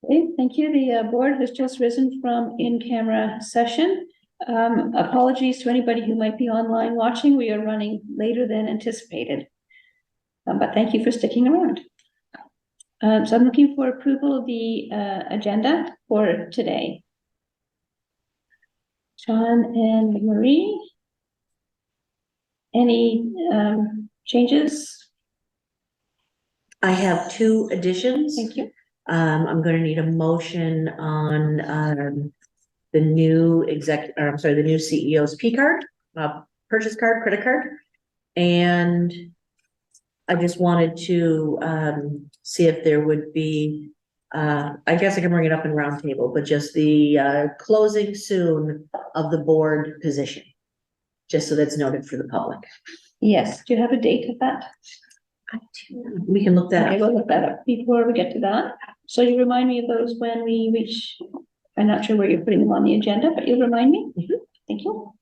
Okay, thank you. The board has just risen from in-camera session. Apologies to anybody who might be online watching. We are running later than anticipated. But thank you for sticking around. So I'm looking for approval of the agenda for today. Sean and Marie, any changes? I have two additions. Thank you. I'm going to need a motion on the new the new CEO's P card, purchase card, credit card. And I just wanted to see if there would be, I guess I can bring it up in roundtable, but just the closing soon of the board position, just so that's noted for the public. Yes. Do you have a date of that? We can look that up. up. We'll look that up before we get to that. So you remind me of those when we reach, I'm not sure where you're putting them on the agenda, but you'll remind me. Thank you.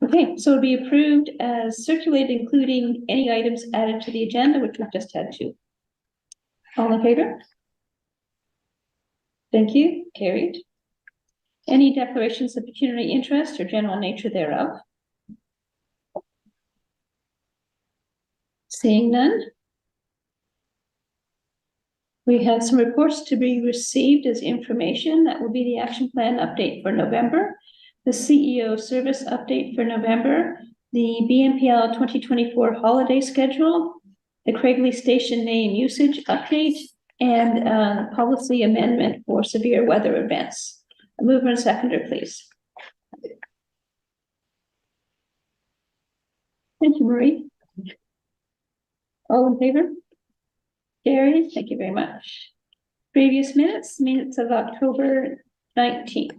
Okay, so it'll be approved as circulated, including any items added to the agenda, which we've just had two. All in favor? Thank you. Carried. Any declarations of pecuniary interest or general nature thereof? Seeing none. We have some reports to be received as information. That will be the action plan update for November, the CEO service update for November, the BNPL 2024 holiday schedule, the Craigley Station name usage update, and policy amendment for severe weather events. A mover and seconder, please. Thank you, Marie. All in favor? Carried. Thank you very much. Previous minutes of October 19th.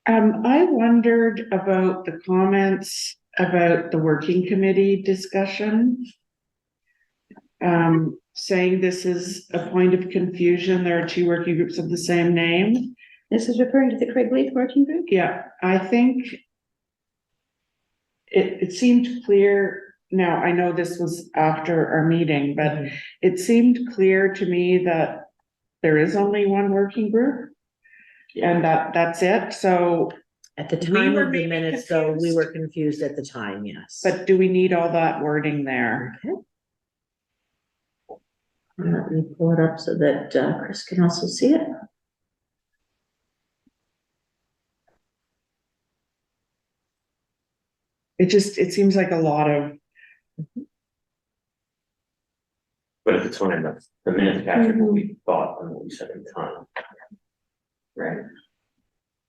I wondered about the comments about the working committee discussion. Saying this is a point of confusion. There are two working groups of the same name. This is referring to the Craigley working group? Yeah, I think it seemed clear. Now, I know this was after our meeting, but it seemed clear to me that there is only one working group and that's it. So at the time of the minutes, though, we were confused at the time, yes. But do we need all that wording there? Okay. Let me pull it up so that Chris can also see it. It seems like a lot of. But at the time, the minutes captured what we thought and what we said at the time. Right?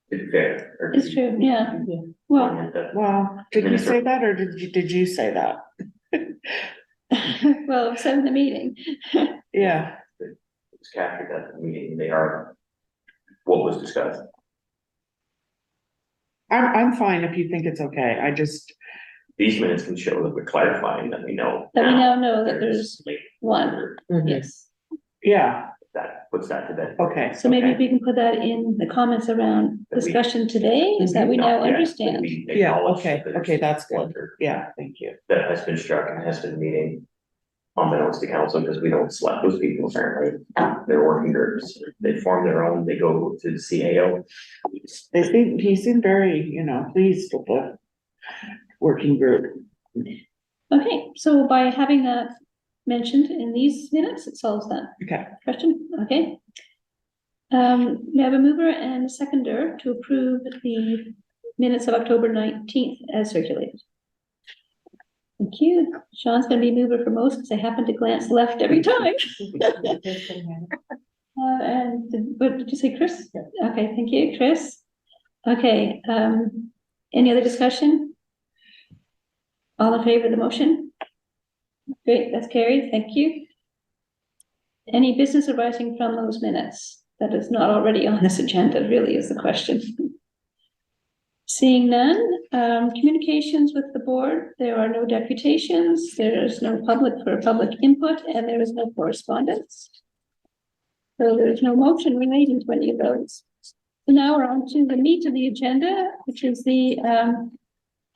It's fair. It's true, yeah. Well, did you say that or did you say that? Well, said in the meeting. Yeah. It was captured at the meeting. They are what was discussed. I'm fine if you think it's okay. I just. These minutes can show that we're clarifying that we know. That we now know that there's one. Yes. Yeah. That puts that to bed. Okay. So maybe we can put that in the comments around discussion today, is that we now understand. Yeah, okay, that's good. Yeah, thank you. That has been struck and has been meeting unbeknownst to council because we don't select those people apparently. They're working groups. They form their own, they go to the CAO. He seemed very, pleased with the working group. Okay, so by having that mentioned in these minutes, it solves that question. Okay. We have a mover and a seconder to approve the minutes of October 19th as circulated. Thank you. Sean's going to be mover for most because I happen to glance left every time. What did you say, Chris? Okay, thank you, Chris. Okay. Any other discussion? All in favor of the motion? Great, that's carried. Thank you. Any business arising from those minutes that is not already on this agenda really is the question. Seeing none, communications with the board. There are no deputations. There is no public for public input, and there is no correspondence. So there is no motion relating to any of those. So now we're on to the meat of the agenda, which is the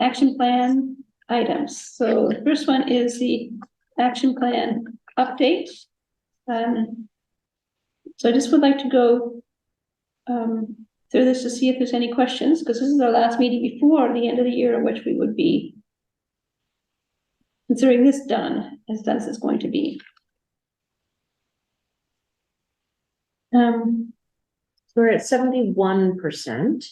action plan items. So the first one is the action plan update. So I just would like to go through this to see if there's any questions, because this is our last meeting before the end of the year in which we would be considering this done as it's going to be. We're at 71%.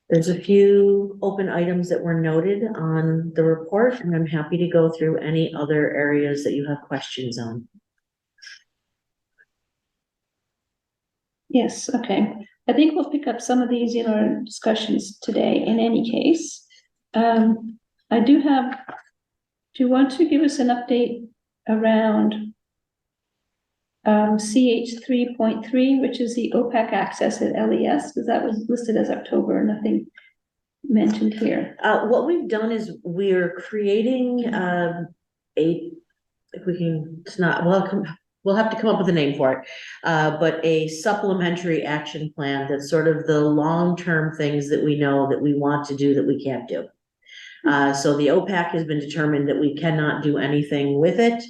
There's a few open items that were noted on the report, and I'm happy to go through any other areas that you have questions on. Yes, okay. I think we'll pick up some of these in our discussions today in any case. I do you want to give us an update around CH 3.3, which is the OPAC access at LES, because that was listed as October, nothing mentioned here. What we've done is we're creating if we can, it's not, we'll have to come up with a name for it, but a supplementary action plan that's sort of the long-term things that we know that we want to do that we can't do. So the OPAC has been determined that we cannot do anything with it,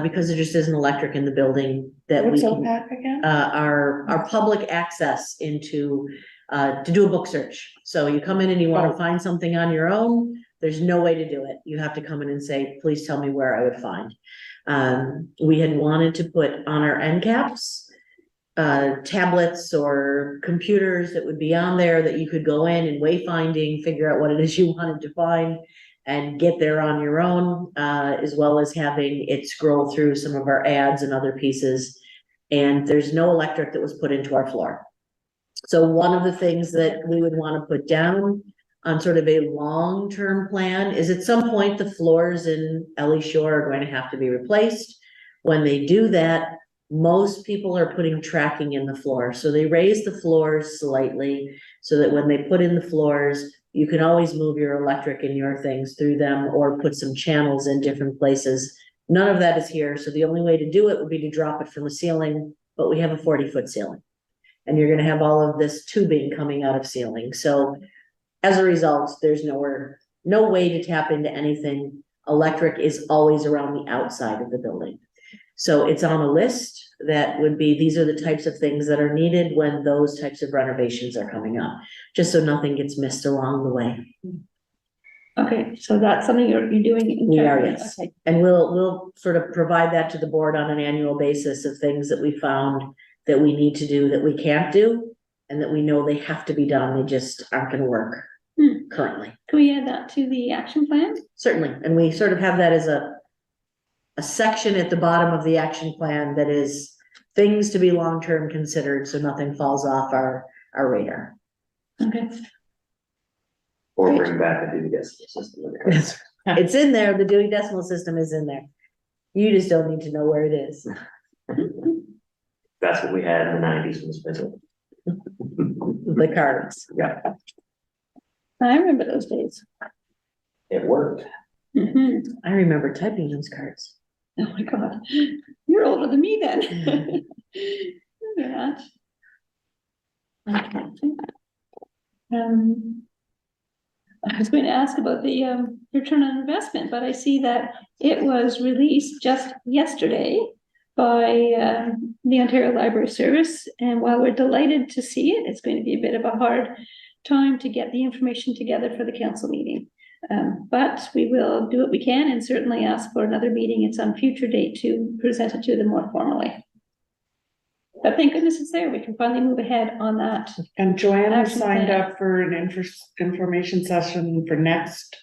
because there just isn't electric in the building that we What's can. OPAC again? Our public access into, to do a book search. So you come in and you want to find something on your own, there's no way to do it. You have to come in and say, please tell me where I would find. We had wanted to put on our end caps, tablets or computers that would be on there that you could go in and wayfinding, figure out what it is you wanted to find and get there on your own, as well as having it scroll through some of our ads and other pieces. And there's no electric that was put into our floor. So one of the things that we would want to put down on sort of a long-term plan is at some point the floors in Ellie Shore are going to have to be replaced. When they do that, most people are putting tracking in the floor. So they raise the floors slightly so that when they put in the floors, you can always move your electric and your things through them or put some channels in different places. None of that is here. So the only way to do it would be to drop it from the ceiling, but we have a 40-foot ceiling. And you're gonna have all of this tubing coming out of ceiling. So as a result, there's no way to tap into anything. Electric is always around the outside of the building. So it's on a list that would be, these are the types of things that are needed when those types of renovations are coming up, just so nothing gets missed along the way. Okay, so that's something you're doing. We are, internally. yes. Okay. And we'll sort of provide that to the board on an annual basis of things that we found that we need to do that we can't do, and that we know they have to be done, they just aren't gonna work currently. Can we add that to the action plan? Certainly, and we sort of have that as a section at the bottom of the action plan that is things to be long-term considered, so nothing falls off our radar. Okay. Or bring back the Dewey Decimal System. It's in there, the Dewey Decimal System is in there. You just don't need to know where it is. That's what we had in the 90s when it was The cards. Yeah, I remember those days. it worked. Mhm. I remember typing those cards. Oh my God, you're older than me then. Yeah. Okay. I was going to ask about the return on investment, but I see that it was released just yesterday by the Ontario Library Service, and while we're delighted to see it, it's going to be a bit of a hard time to get the information together for the council meeting. But we will do what we can and certainly ask for another meeting at some future date to present it to them more formally. But thank goodness it's there. We can finally move ahead on that. And Joanna Action signed plan. up for an information session for next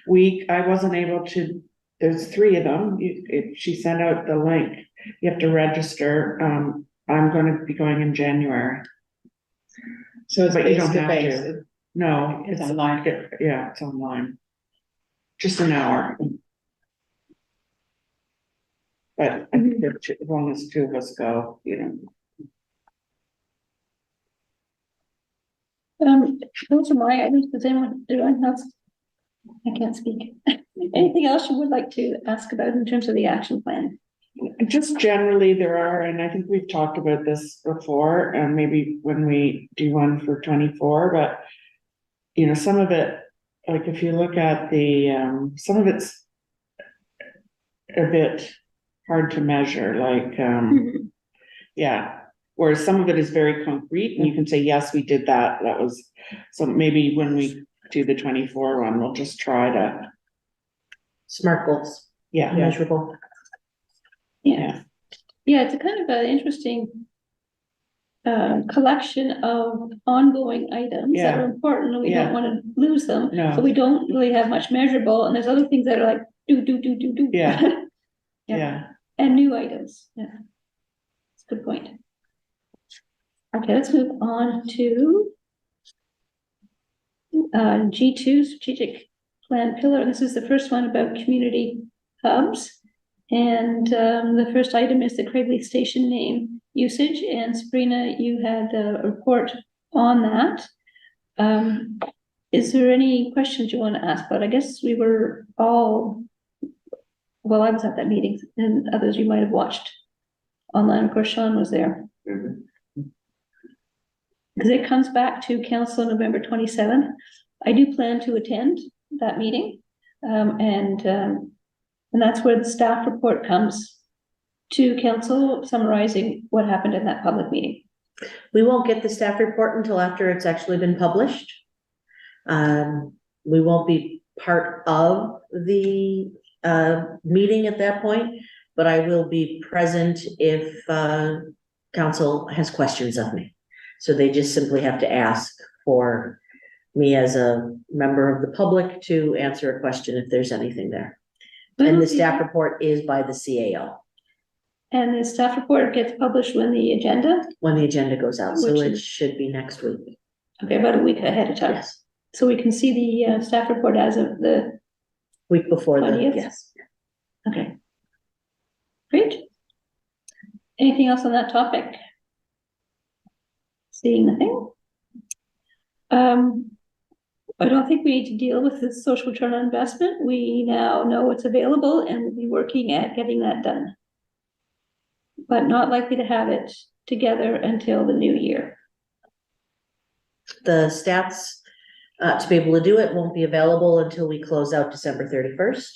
week. I wasn't able to, there's 3 of them. She sent out the link. You have to register. I'm gonna be going in January. So it's But you face don't to have face. to. No, It's online. Yeah, it's online. Just an hour. But I think if as long as 2 of us go, you know. Those are my items. Does anyone else? I can't speak. Anything else you would like to ask about in terms of the action plan? Just generally, there are, and I think we've talked about this before, and maybe when we do one for 24, but you know, some of it, like if you look at the, some of it's a bit hard to measure, like, Yeah, whereas some of it is very concrete and you can say, yes, we did that. That was, so maybe when we do the 24 one, we'll just try to, SMART goals, yeah, measurable. Yeah, yeah, it's a kind of an interesting collection of ongoing items that Yeah. are important, and we Yeah. don't want to lose them. No. But we don't really have much measurable, and there's other things that are like, do. Yeah. Yeah. yeah. And new items, yeah. That's a good point. Okay, let's move on to G2 strategic plan pillar. This is the first one about community hubs. And the first item is the Craiglee Station name usage. And Sabrina, you had a report on that. Is there any questions you want to ask? But I guess we were all, well, I was at that meeting, and others you might have watched online. Of course, Sean was there. Mhm. Because it comes back to council November 27th. I do plan to attend that meeting. And that's where the staff report comes to council summarizing what happened in that public meeting. We won't get the staff report until after it's actually been published. We won't be part of the meeting at that point, but I will be present if council has questions of me. So they just simply have to ask for me as a member of the public to answer a question if there's anything there. And the staff report is by the CAO. And the staff report gets published when the agenda, When the agenda goes out, so Which it is- should be next week. okay, about a week ahead of time. Yes, So we can see the staff report as of the, week before the, 20th? yes. okay. Great. Anything else on that topic? Seeing nothing. I don't think we need to deal with the social return on investment. We now know what's available and we'll be working at getting that done. But not likely to have it together until the new year. The stats to be able to do it won't be available until we close out December 31st.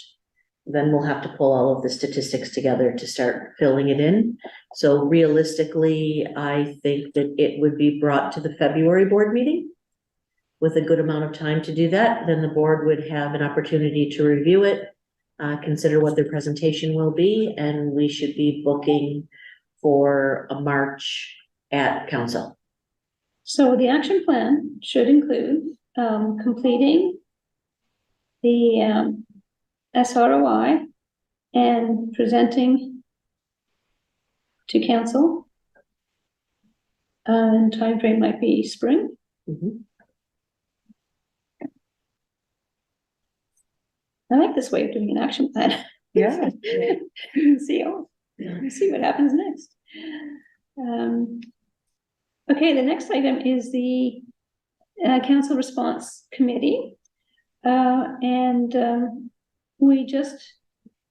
Then we'll have to pull all of the statistics together to start filling it in. So realistically, I think that it would be brought to the February board meeting with a good amount of time to do that. Then the board would have an opportunity to review it, consider what their presentation will be, and we should be booking for a March at council. So the action plan should include completing the SROI and presenting to council. And timeframe might be spring. Mhm. I like this way of doing an action plan. Yeah. See what happens next. Okay, the next item is the council response committee. We just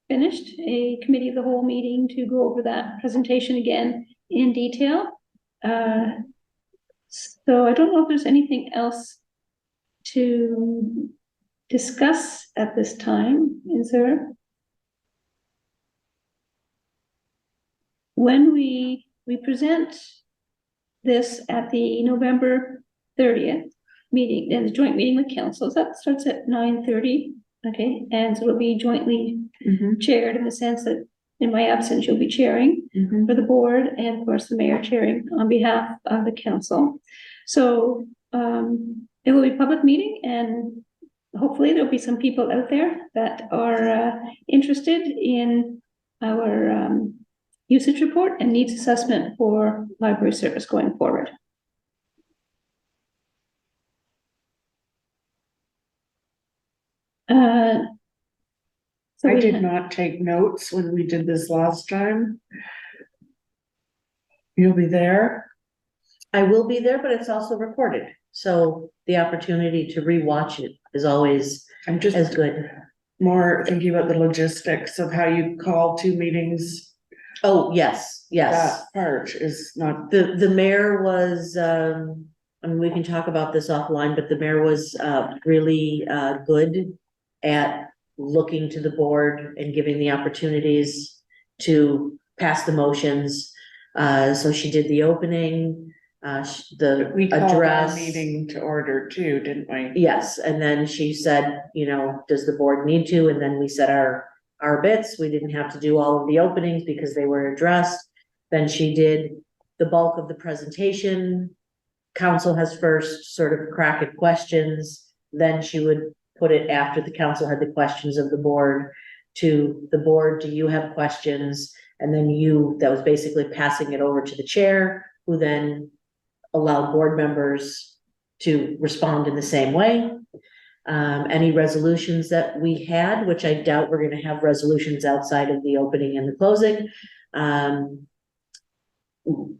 finished a committee of the whole meeting to go over that presentation again in detail. So I don't know if there's anything else to discuss at this time, is there? When we present this at the November 30th meeting, and the joint meeting with councils, that starts at 9:30, okay? And so it'll be jointly chaired in the sense that in my absence, you'll be chairing for the board, and of course, the mayor chairing on behalf of the council. So it will be a public meeting, and hopefully there'll be some people out there that are interested in our usage report and needs assessment for library service going forward. So I we did ha- not take notes when we did this last time. You'll be there? I will be there, but it's also recorded, so the opportunity to rewatch it is always I'm just as good. more thinking about the logistics of how you call two meetings. Oh, yes, yes. That part is not, The mayor was, and we can talk about this offline, but the mayor was really good at looking to the board and giving the opportunities to pass the motions. So she did the opening, the We called our address. meeting to order too, didn't we? Yes, and then she said, you know, does the board need to? And then we said our bits. We didn't have to do all of the openings because they were addressed. Then she did the bulk of the presentation. Council has first sort of crack at questions, then she would put it after the council had the questions of the board to the board, do you have questions? And then that was basically passing it over to the chair, who then allowed board members to respond in the same way. Any resolutions that we had, which I doubt we're gonna have resolutions outside of the opening and the closing.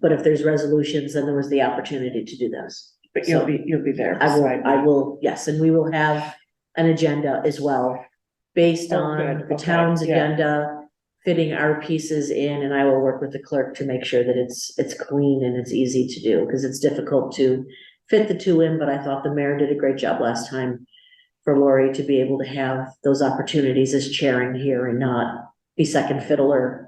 But if there's resolutions, then there was the opportunity to do those. But So, you'll be there. I will, yes, and we will have an agenda as well, based Oh, on good, the okay, town's yeah. agenda, fitting our pieces in, and I will work with the clerk to make sure that it's clean and it's easy to do, because it's difficult to fit the two in, but I thought the mayor did a great job last time for Lori to be able to have those opportunities as chairing here and not be second fiddler.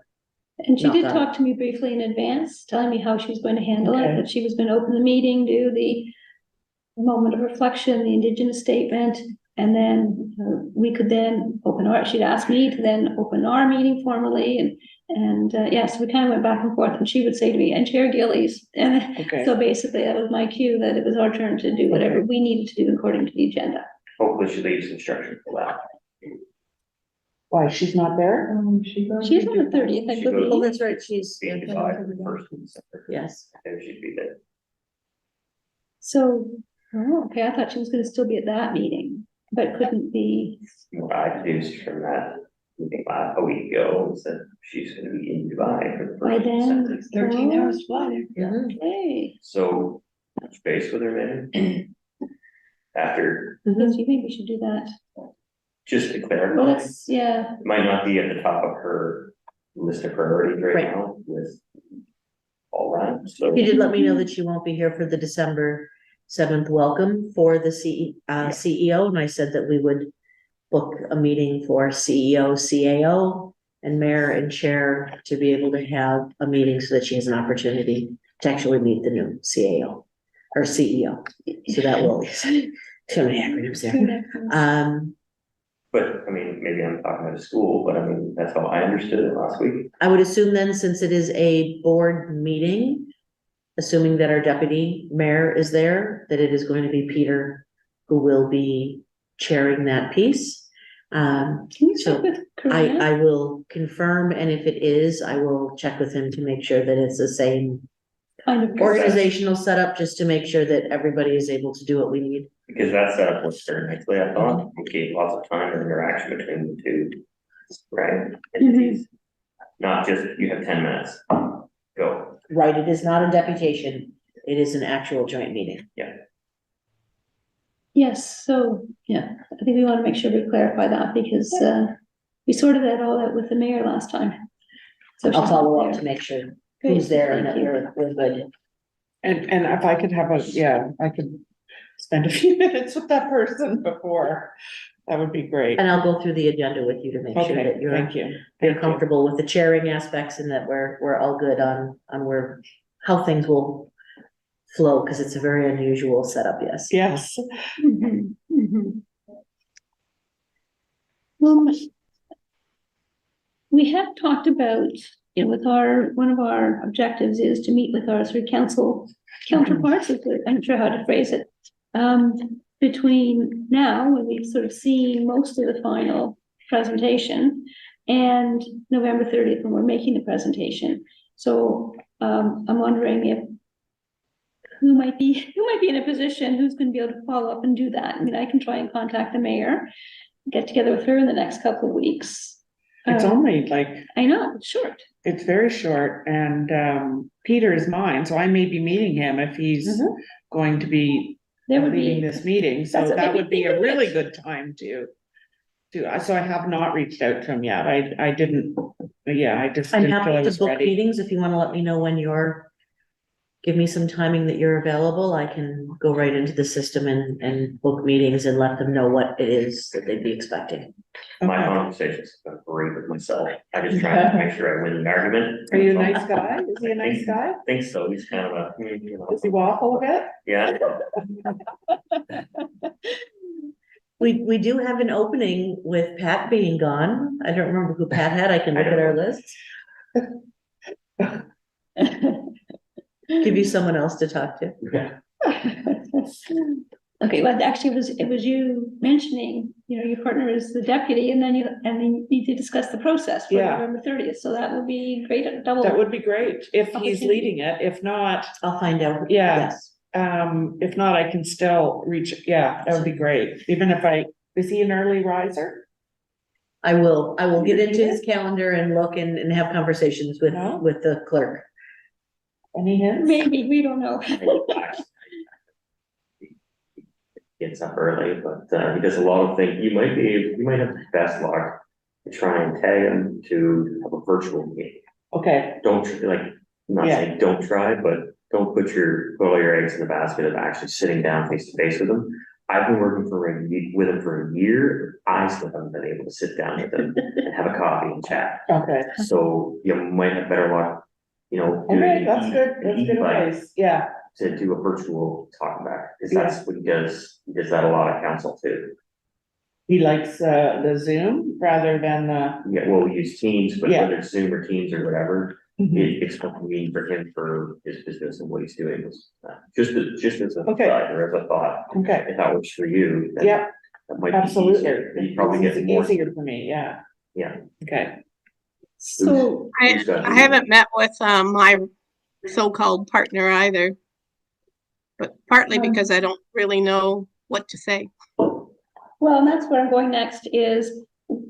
And she Not did that. talk to me briefly in advance, telling me how she was going to handle it, Okay. that she was going to open the meeting, do the moment of reflection, the Indigenous statement, and then we could then she'd asked me to then open our meeting formally, and yes, we kind of went back and forth, and she would say to me, and Chair Gillies, and Okay, so basically that was my cue, that it was our turn to do whatever Okay. we needed to do according to the agenda. Hopefully she leaves instructions for that. why, she's not there? She's on the 30th, I She goes- Oh, believe. that's right, she's. Being divided the first and second. Yes, And she'd be there. So, oh, okay, I thought she was gonna still be at that meeting, but couldn't be. What I deduced from that, meeting a week ago, is that she's gonna be in Dubai for the By first. and then, second. 13 hours flight. Mhm. Okay, So, touch base with her then. After, yes, you think we should do that? just to Well, clarify, let's, yeah, it might not be at the top of her list of priorities right Right. now with all that, so. She did let me know that she won't be here for the December 7th welcome for the CEO, and I said that we would book a meeting for CEO, CAO, and mayor and chair to be able to have a meeting so that she has an opportunity to actually meet the new CAO or CEO. So that will, too many acronyms there. But, I mean, maybe I'm talking out of school, but I mean, that's how I understood it last week. I would assume then, since it is a board meeting, assuming that our deputy mayor is there, that it is going to be Peter who will be chairing that piece. Can you So check with Corinne? I will confirm, and if it is, I will check with him to make sure that it's the same Kind of. organizational setup, just to make sure that everybody is able to do what we need. Because that setup was very nicely, I thought, it gave lots of time and interaction between the two, right? Entities. Not just, you have 10 minutes, go. Right, it is not a deputation, it is an actual joint meeting. Yes, so, yeah, I think we want to make sure we clarify that, because we sorted that all out with the mayor last time. So I'll she's follow not up there. to make sure Great, who's there and thank that you. we're good. And if I could have I could spend a few minutes with that person before, that would be great. And I'll go through the agenda with you to make sure Okay, that you're thank you. you're Thank you. comfortable with the chairing aspects and that we're all good on how things will flow, because it's a very unusual setup, yes. Yes, Mhm, mhm. Well, we have talked about, with one of our objectives is to meet with our three council counterparts, I'm not sure how to phrase it. Between now, when we've sort of seen most of the final presentation, and November 30th, when we're making the presentation. So, I'm wondering if who might be in a position, who's gonna be able to follow up and do that. I mean, I can try and contact the mayor, get together with her in the next couple of weeks. it's only like, I know, it's short. it's very short and Peter is mine, so I may be meeting him if he's Mhm. going to be There would leading be, this meeting, so That's- that would be a really good time to. So I have not reached out to him yet, I didn't, yeah, I just I'm didn't feel I happy to was book ready. meetings if you want to let me know when you're give me some timing that you're available, I can go right into the system and book meetings and let them know what it is that they'd be expecting. My Okay. conversations have been great with myself. I just try to make sure I win the argument. Are you a nice guy? Is he a nice guy? I think so. He's kind of a, you know, Does he waffle a bit? yeah. We do have an opening with Pat being gone. I don't remember who Pat had. I can look at our list. Give you someone else to talk to. Yeah. Okay, well, actually, it was you mentioning, you know, your partner is the deputy, and then you need to discuss the process for Yeah. November 30th, so that would be great, a double. That would be great if he's Opportunity. leading it. If not, I'll find out. Yeah. Yes. if not, I can still reach, yeah, that would be great. Even if is he an early riser? I will get into his calendar and look and have conversations with, No? with the clerk. Any hints? Maybe, we don't know. Gets up early, but he does a lot of things. You might have the best luck to try and tag him to have a virtual meeting. Okay, Don't like, I'm not Yeah. saying don't try, but don't put all your eggs in the basket of actually sitting down face to face with him. I've been working with him for a year. I still haven't been able to sit down with him and have a coffee and chat. okay. So you might have better luck, you know. doing Okay, an that's e- good. an That's good e-bike advice. Yeah, To do a virtual talk back, because that's what he does. He does that a lot at council too. he likes the Zoom rather than Yeah, well, we use Teams, but Yeah. whether it's Zoom or Teams or whatever, the. it's convenient for him for his business and what he's doing. Just as a Okay. thought or as a thought, Okay, if that works for you. then yeah, That might be absolutely. easier. You probably This get is more. easier for me, yeah. Yeah. Okay, So, Who's got I the- haven't met with my so-called partner either. But partly because I don't really know what to say. well, and that's where I'm going next is,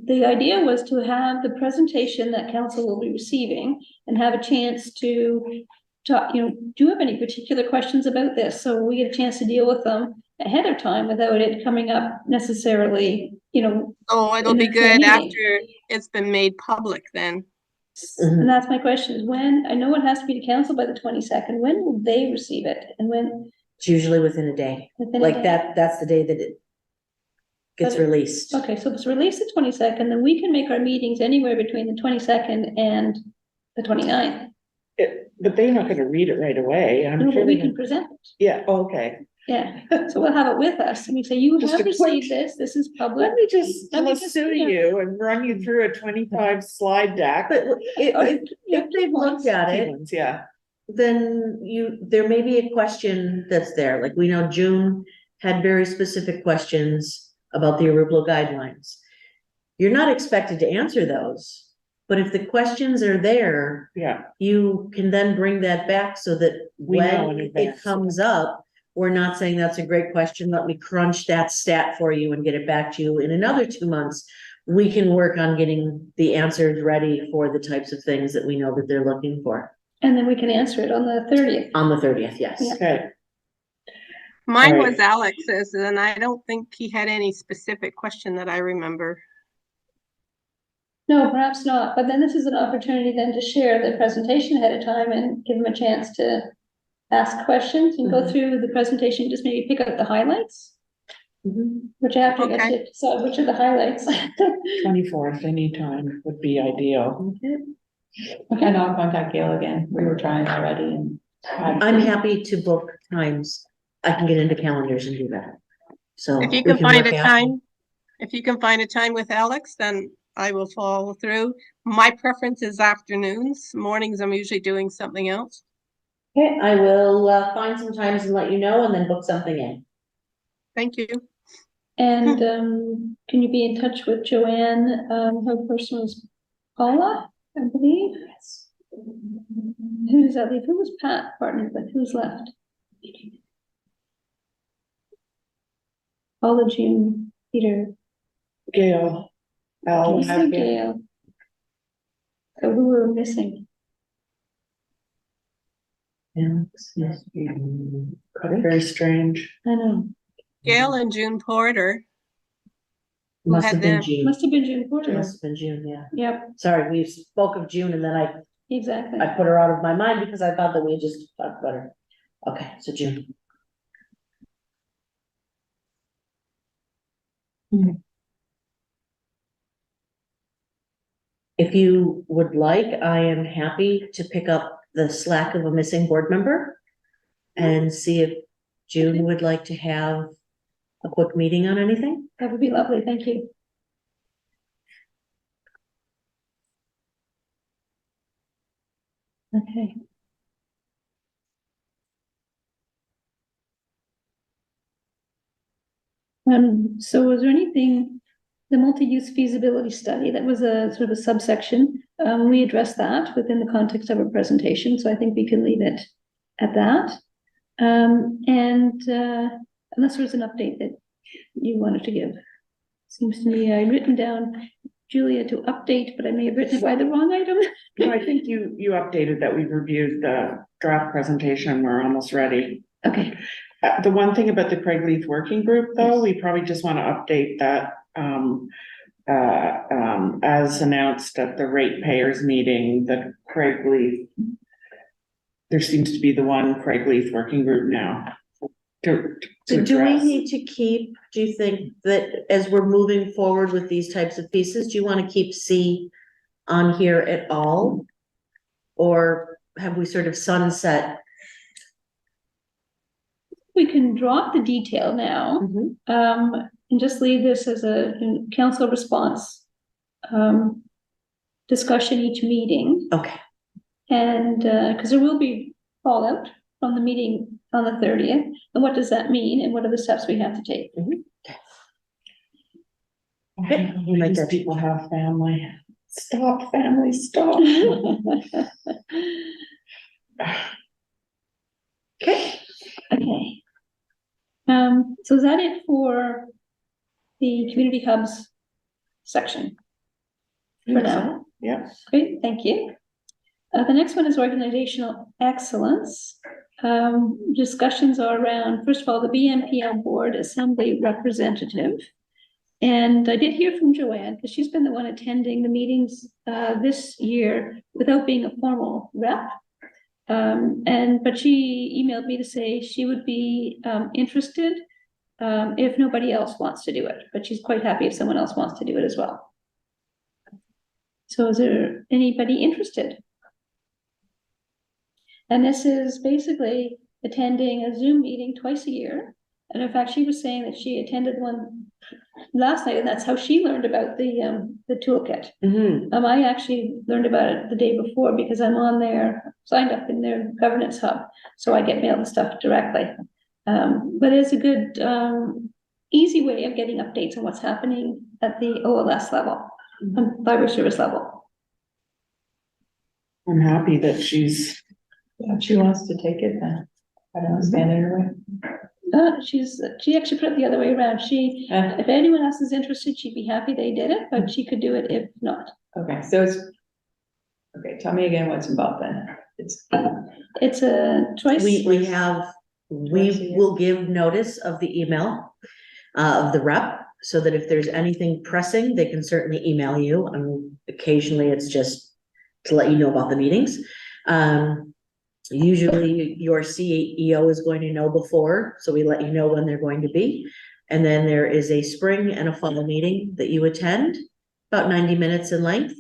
the idea was to have the presentation that council will be receiving and have a chance to talk, you know, do you have any particular questions about this? So we get a chance to deal with them ahead of time without it coming up necessarily, you know, Oh, it'll In be the good meeting. after it's been made public then. and that's my question, is when, I know it has to be to council by the 22nd, when will they receive it? And when? It's usually within a day. within a Like day? that's the day that it gets But- released. Okay, so if it's released the 22nd, then we can make our meetings anywhere between the 22nd and the 29th. but they're not gonna read it right away. I'm No, sure but we they can can, present it, yeah, okay. yeah, so we'll have it with us, and we say, you Just have a quick- received this is public. Let me just Let me just- listen to yeah. you and run you through a 25 slide deck. But if Yeah, they've looked at Key it, ones, yeah, then there may be a question that's there. Like we know June had very specific questions about the Aruplo guidelines. You're not expected to answer those, but if the questions are there, yeah, you can then bring that back so that We know in when it advance. comes up, we're not saying that's a great question, let me crunch that stat for you and get it back to you in another 2 months. We can work on getting the answers ready for the types of things that we know that they're looking for. And then we can answer it on the 30th. On the 30th, yes. Yeah. okay. Mine Alright. was Alex's, and I don't think he had any specific question that I remember. No, perhaps not, but then this is an opportunity then to share the presentation ahead of time and give them a chance to ask questions and go Mhm. through the presentation, just maybe pick out the highlights, Mhm. which after you get Okay. to decide which are the highlights. 24th, anytime would be ideal. And I'll contact Gail again. We were trying already and. I'm happy to book times. I can get into calendars and do that. So. If you we can find work a out- time, if you can find a time with Alex, then I will follow through. My preference is afternoons. Mornings, I'm usually doing something else. Okay, I will find some times and let you know and then book something in. Thank you. And can you be in touch with Joanne? Her person was Paula, I believe. Who does that leave? Who was Pat partnered with? Who's left? Paula, June, Peter. Gail. I'll Lisa, have Gail. Gail. So who were missing? Very strange. I know, Gail and June Porter. Who Must had have been them? June. must have been June Porter. Must have been June, yeah. Yep, Sorry, we spoke of June and then exactly. I put her out of my mind because I thought that we had just talked about her. Okay, so June. If you would like, I am happy to pick up the slack of a missing board member and see if June would like to have a quick meeting on anything. That would be lovely, thank you. Okay. So was there anything, the multi-use feasibility study, that was a sort of a subsection, we addressed that within the context of a presentation, so I think we can leave it at that. Unless there's an update that you wanted to give. Seems to me I've written down Julia to update, but I may have written it by the wrong item. No, I think you updated that we've reviewed the draft presentation. We're almost ready. Okay, The one thing about the Craig Leith Working Group, though, we probably just want to update that, as announced at the ratepayers meeting, the Craig Leith. There seems to be the one Craig Leith Working Group now. To Do we address. need to keep, do you think that as we're moving forward with these types of pieces, do you want to keep C on here at all? Or have we sort of sunset? we can drop the detail now, and just leave this as a council response discussion each meeting. Okay, And, because there will be fallout from the meeting on the 30th, and what does that mean, and what are the steps we have to take? These people have family. Stop, family, stop. okay. Okay. So is that it for the community hubs section? For now. Yeah. Great, thank you. The next one is organizational excellence. Discussions are around, first of all, the BNPL board assembly representative. And I did hear from Joanne, because she's been the one attending the meetings this year without being a formal rep. But she emailed me to say she would be interested if nobody else wants to do it, but she's quite happy if someone else wants to do it as well. So is there anybody interested? And this is basically attending a Zoom meeting twice a year. And in fact, she was saying that she attended one last night, and that's how she learned about the toolkit. I actually learned about it the day before because I'm on there, signed up in their governance hub, so I get mailed the stuff directly. But it's a good, easy way of getting updates on what's happening at the OLS level, library service level. I'm happy that she's, If she wants to take it, then I don't understand it anyway. She actually put it the other way around. If anyone else is interested, she'd be happy they did it, but she could do it if not. Okay, so it's, okay, tell me again what's involved then. It's a twice. We will give notice of the email of the rep, so that if there's anything pressing, they can certainly email you. Occasionally it's just to let you know about the meetings. Usually your CEO is going to know before, so we let you know when they're going to be. And then there is a spring and a fall meeting that you attend, about 90 minutes in length.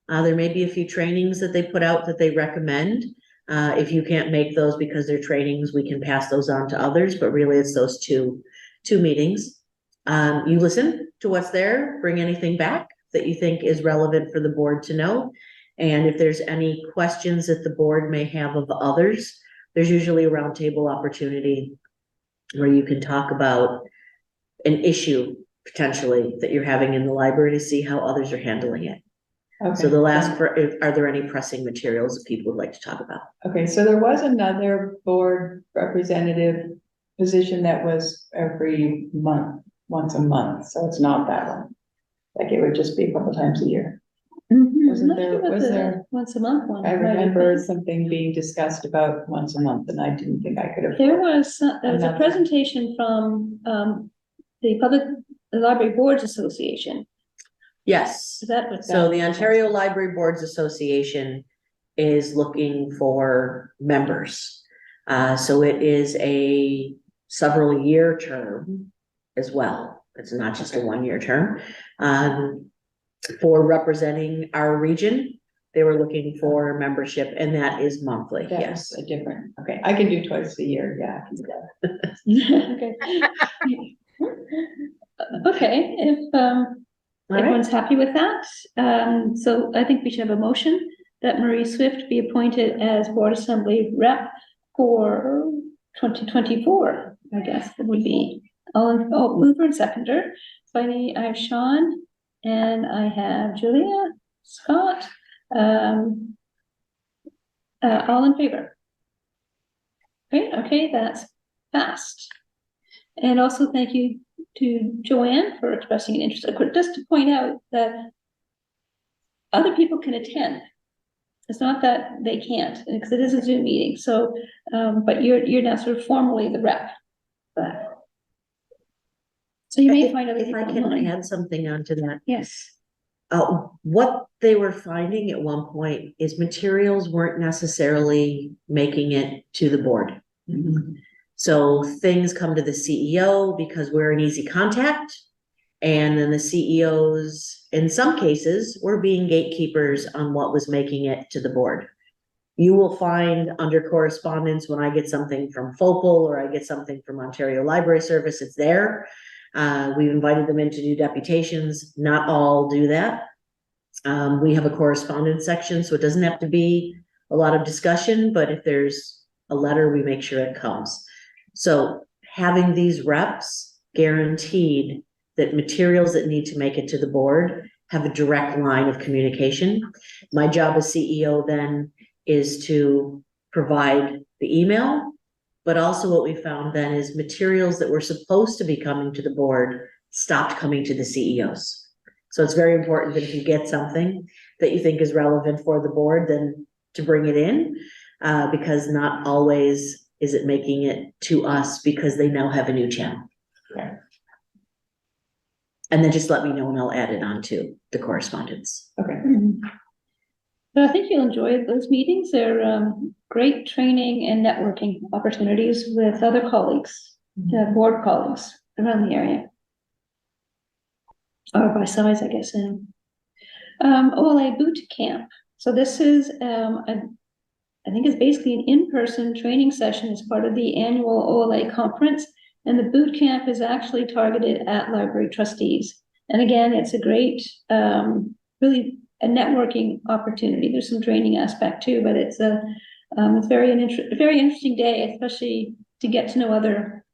There may be a few trainings that they put out that they recommend. If you can't make those because they're trainings, we can pass those on to others, but really it's those two meetings. You listen to what's there, bring anything back that you think is relevant for the board to know. And if there's any questions that the board may have of others, there's usually a roundtable opportunity where you can talk about an issue potentially that you're having in the library to see how others are handling it. Okay. So they'll ask for, are there any pressing materials that people would like to talk about? Okay, so there was another board representative position that was every month, once a month, so it's not that one. Like it would just be a couple times a year. Wasn't I'm not there- sure about was the there- once a month one. I remember something being discussed about once a month, and I didn't think I could have. There was a Another. presentation from the Library Boards Association. Yes. Is that what? So the Ontario Library Boards Association is looking for members. So it is a several year term as well. It's not just a 1-year term. For representing our region, they were looking for membership, and that is monthly, That yes. is a different, okay, I can do twice a year, yeah, I can do that. Okay. Okay, if, All right, everyone's happy with that, so I think we should have a motion that Marie Swift be appointed as Board Assembly rep for 2024, I guess it would be. Mover and seconder. So I have Sean and I have Julia, Scott, all in favor. Okay, that's passed. And also thank you to Joanne for expressing an interest. Just to point out that other people can attend. It's not that they can't, because it is a Zoom meeting, so, but you're now sort of formally the rep. But so you may find other if people I can online. add something onto that. Yes. What they were finding at one point is materials weren't necessarily making it to the board. So things come to the CEO because we're an easy contact. And then the CEOs, in some cases, were being gatekeepers on what was making it to the board. You will find under correspondence, when I get something from Focal or I get something from Ontario Library Service, it's there. We've invited them in to do deputations. Not all do that. We have a correspondence section, so it doesn't have to be a lot of discussion, but if there's a letter, we make sure it comes. So having these reps guaranteed that materials that need to make it to the board have a direct line of communication. My job as CEO then is to provide the email, but also what we found then is materials that were supposed to be coming to the board stopped coming to the CEOs. So it's very important that if you get something that you think is relevant for the board, then to bring it in, because not always is it making it to us because they now have a new channel. Yeah. And then just let me know and I'll add it on to the correspondence. Okay, But I think you'll enjoy those meetings. They're great training and networking opportunities with other colleagues, board colleagues around the area. Or by size, I guess. OLA boot camp. So this is, I think it's basically an in-person training session as part of the annual OLA conference. And the boot camp is actually targeted at library trustees. And again, it's a great, really a networking opportunity. There's some training aspect too, but it's a very interesting day, especially to get to know other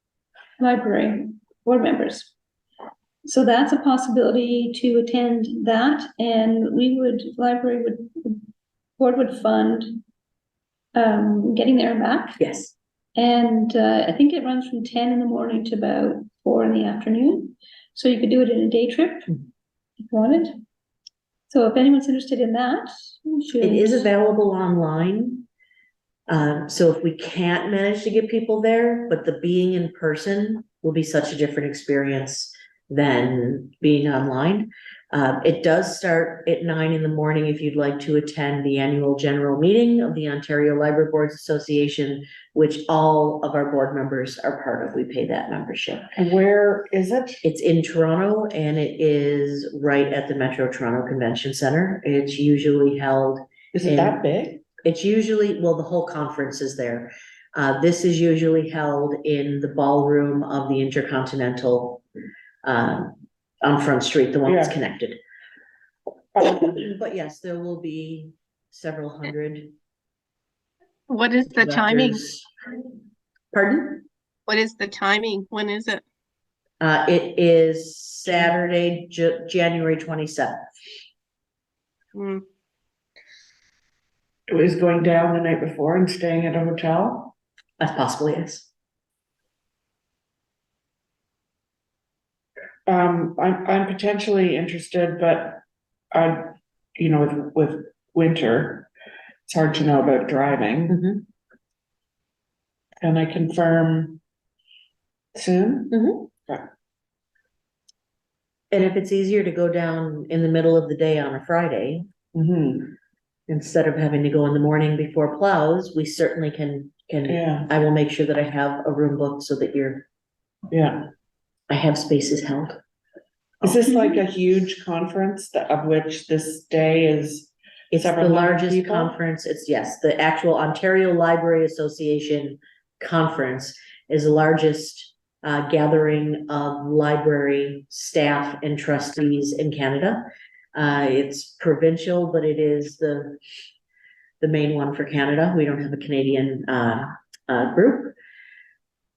library board members. So that's a possibility to attend that, and board would fund getting there and back. Yes. And I think it runs from 10 in the morning to about 4 in the afternoon. So you could do it in a day trip if you wanted. So if anyone's interested in that, It is available online. So if we can't manage to get people there, but the being in person will be such a different experience than being online. It does start at 9 in the morning if you'd like to attend the annual general meeting of the Ontario Library Boards Association, which all of our board members are part of. We pay that membership. And where is it? It's in Toronto and it is right at the Metro Toronto Convention Center. It's usually held. Is it that big? It's usually, well, the whole conference is there. This is usually held in the ballroom of the Intercontinental on Front Street, the one that's Yeah. connected. But yes, there will be several hundred. What is the timing? directors. Pardon? What is the timing? When is it? It is Saturday, January 27th. Hmm. Is going down the night before and staying at a hotel? That's possible, yes. I'm potentially interested, but with winter, it's hard to know about driving. Mhm. Can I confirm soon? And if it's easier to go down in the middle of the day on a Friday, Mm-hmm. instead of having to go in the morning before plows, we certainly can Yeah, I will make sure that I have a room booked so that yeah. I have spaces held. Is this like a huge conference of which this day is? It's the Several hundred largest people? conference, it's, yes, the actual Ontario Library Association conference is the largest gathering of library staff and trustees in Canada. It's provincial, but it is the main one for Canada. We don't have a Canadian group.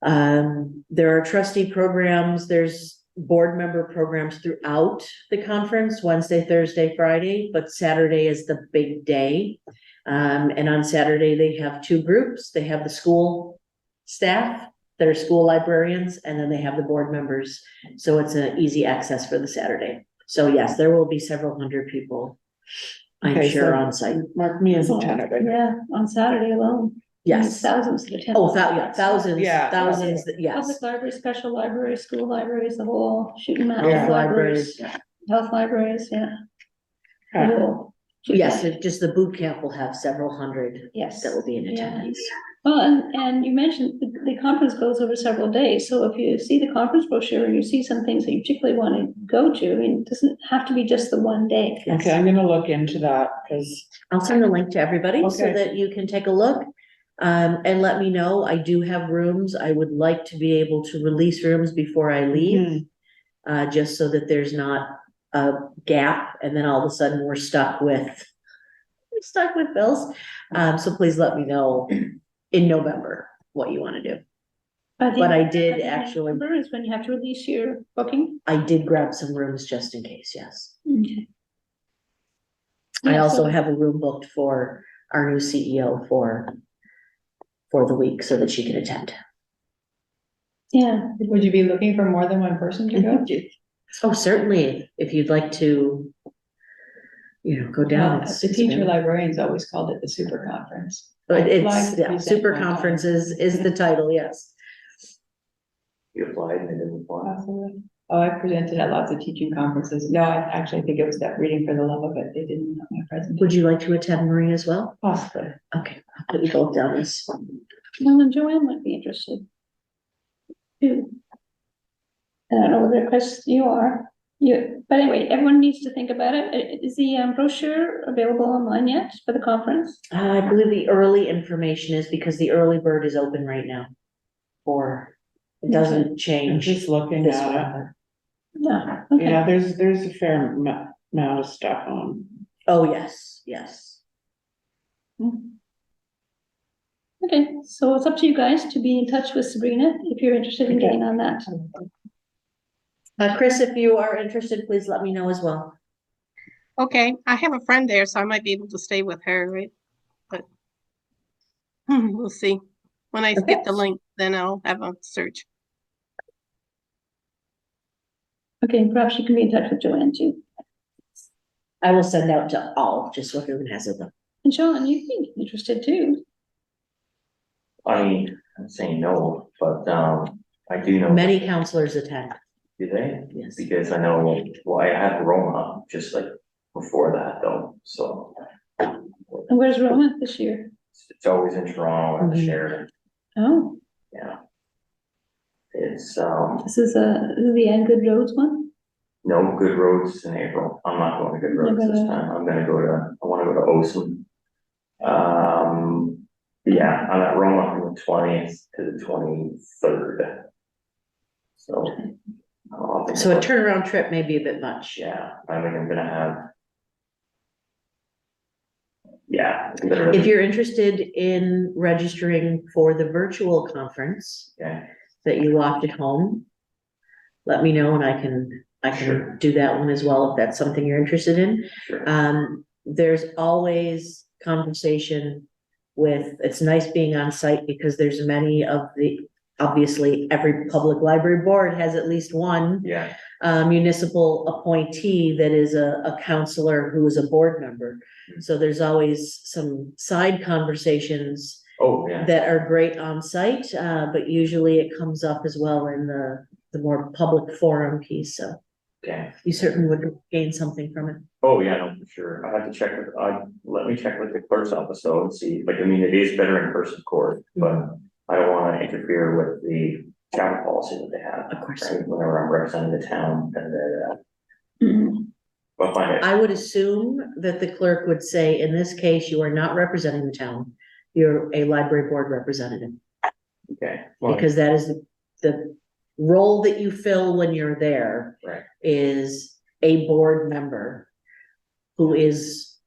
There are trustee programs, there's board member programs throughout the conference, Wednesday, Thursday, Friday, but Saturday is the big day. And on Saturday, they have two groups. They have the school staff that are school librarians, and then they have the board members. So it's an easy access for the Saturday. So yes, there will be several hundred people, I'm Okay, sure, so on site. Mark me as a tentative. Yeah, on Saturday alone. Yes. Thousands of attendance. Oh, yeah, thousands, Yeah. thousands, yes. Public libraries, special libraries, school libraries, the whole shooting match Yeah. of libraries, Libraries. health libraries, yeah. The Okay. whole shoot Yes, match. it just the boot camp will have several hundred Yes. that will be in Yeah. attendance. Well, and you mentioned the conference goes over several days, so if you see the conference brochure and you see some things that you particularly want to go to, I mean, it doesn't have to be just the one day. Yes. Okay, I'm gonna look into that, because, I'll send a link to everybody so Okay. that you can take a look. And let me know. I do have rooms. I would like to be able to release rooms before I leave. Just so that there's not a gap and then all of a sudden we're stuck with bills. So please let me know in November what you want to do. But I did actually- November is when you have to release your booking. I did grab some rooms just in case, yes. Okay. I Yeah, also so- have a room booked for our new CEO for the week so that she can attend. Yeah, Would you be looking for more than one person to go? Oh, certainly, if you'd like to, go down. Well, the teacher librarians always called it the super conference. But I applied it's, to yeah, present super one time. conferences is the title, yes. You applied and it didn't apply. Possibly. Oh, I presented at lots of teaching conferences. No, I actually think it was that reading for the love of it. They didn't have my presentation. Would you like to attend, Marie, as well? Possibly. Okay, I'll put you both down this. well, and Joanne might be interested. Too. I don't know whether, Chris, you are, but anyway, everyone needs to think about it. Is the brochure available online yet for the conference? I believe the early information is because the early bird is open right now. It doesn't I'm change just looking this at it. one. No, Yeah, okay, there's a fair amount of stuff on. Oh, yes, yes. okay, so it's up to you guys to be in touch with Sabrina if you're interested in getting on that. Chris, if you are interested, please let me know as well. Okay, I have a friend there, so I might be able to stay with her, right? But we'll see. When I get the link, then I'll have a search. Okay, perhaps you can be in touch with Joanne too. I will send out to all, just so everyone has it. And Sean, you'd be interested too. I mean, I'm saying no, but, I do know. Many counselors attend, Do they? yes. Because I know, well, I had Roma just like before that though, so. And where's Roma this year? It's always in Toronto at the Mhm. Sheraton, Oh, yeah. It's, this is the Ann Good Roads one? no Good Roads in April. I'm not going to Good Roads this time. I'm gonna I wanna go to Osum. Yeah, I'm at Roma from the 20th to the 23rd. So. I'll think So a about- turnaround trip may be a bit much. Yeah, I mean, I'm gonna have. Yeah. If literally, you're interested in registering for the virtual conference okay, that you locked at home, let me know and I can Sure. do that one as well, if that's something you're interested in. sure. There's always conversation with, it's nice being on site because there's many of obviously, every public library board has at least one Yeah, municipal appointee that is a counselor who is a board member. So there's always some side conversations oh, yeah, that are great on site, but usually it comes up as well in the more public forum piece, so. Okay. You certainly would gain something from it. Oh, yeah, no, for sure. I have to check with, let me check with the clerk's office though and see, like, I mean, it is better in person court, but I don't wanna interfere with the travel policy that they have. Of course. Right, whenever I'm representing the town and Mhm. but find it, I would assume that the clerk would say, in this case, you are not representing the town. You're a library board representative, okay. Well, because that is the role that you fill when you're there. Right. Is a board member who is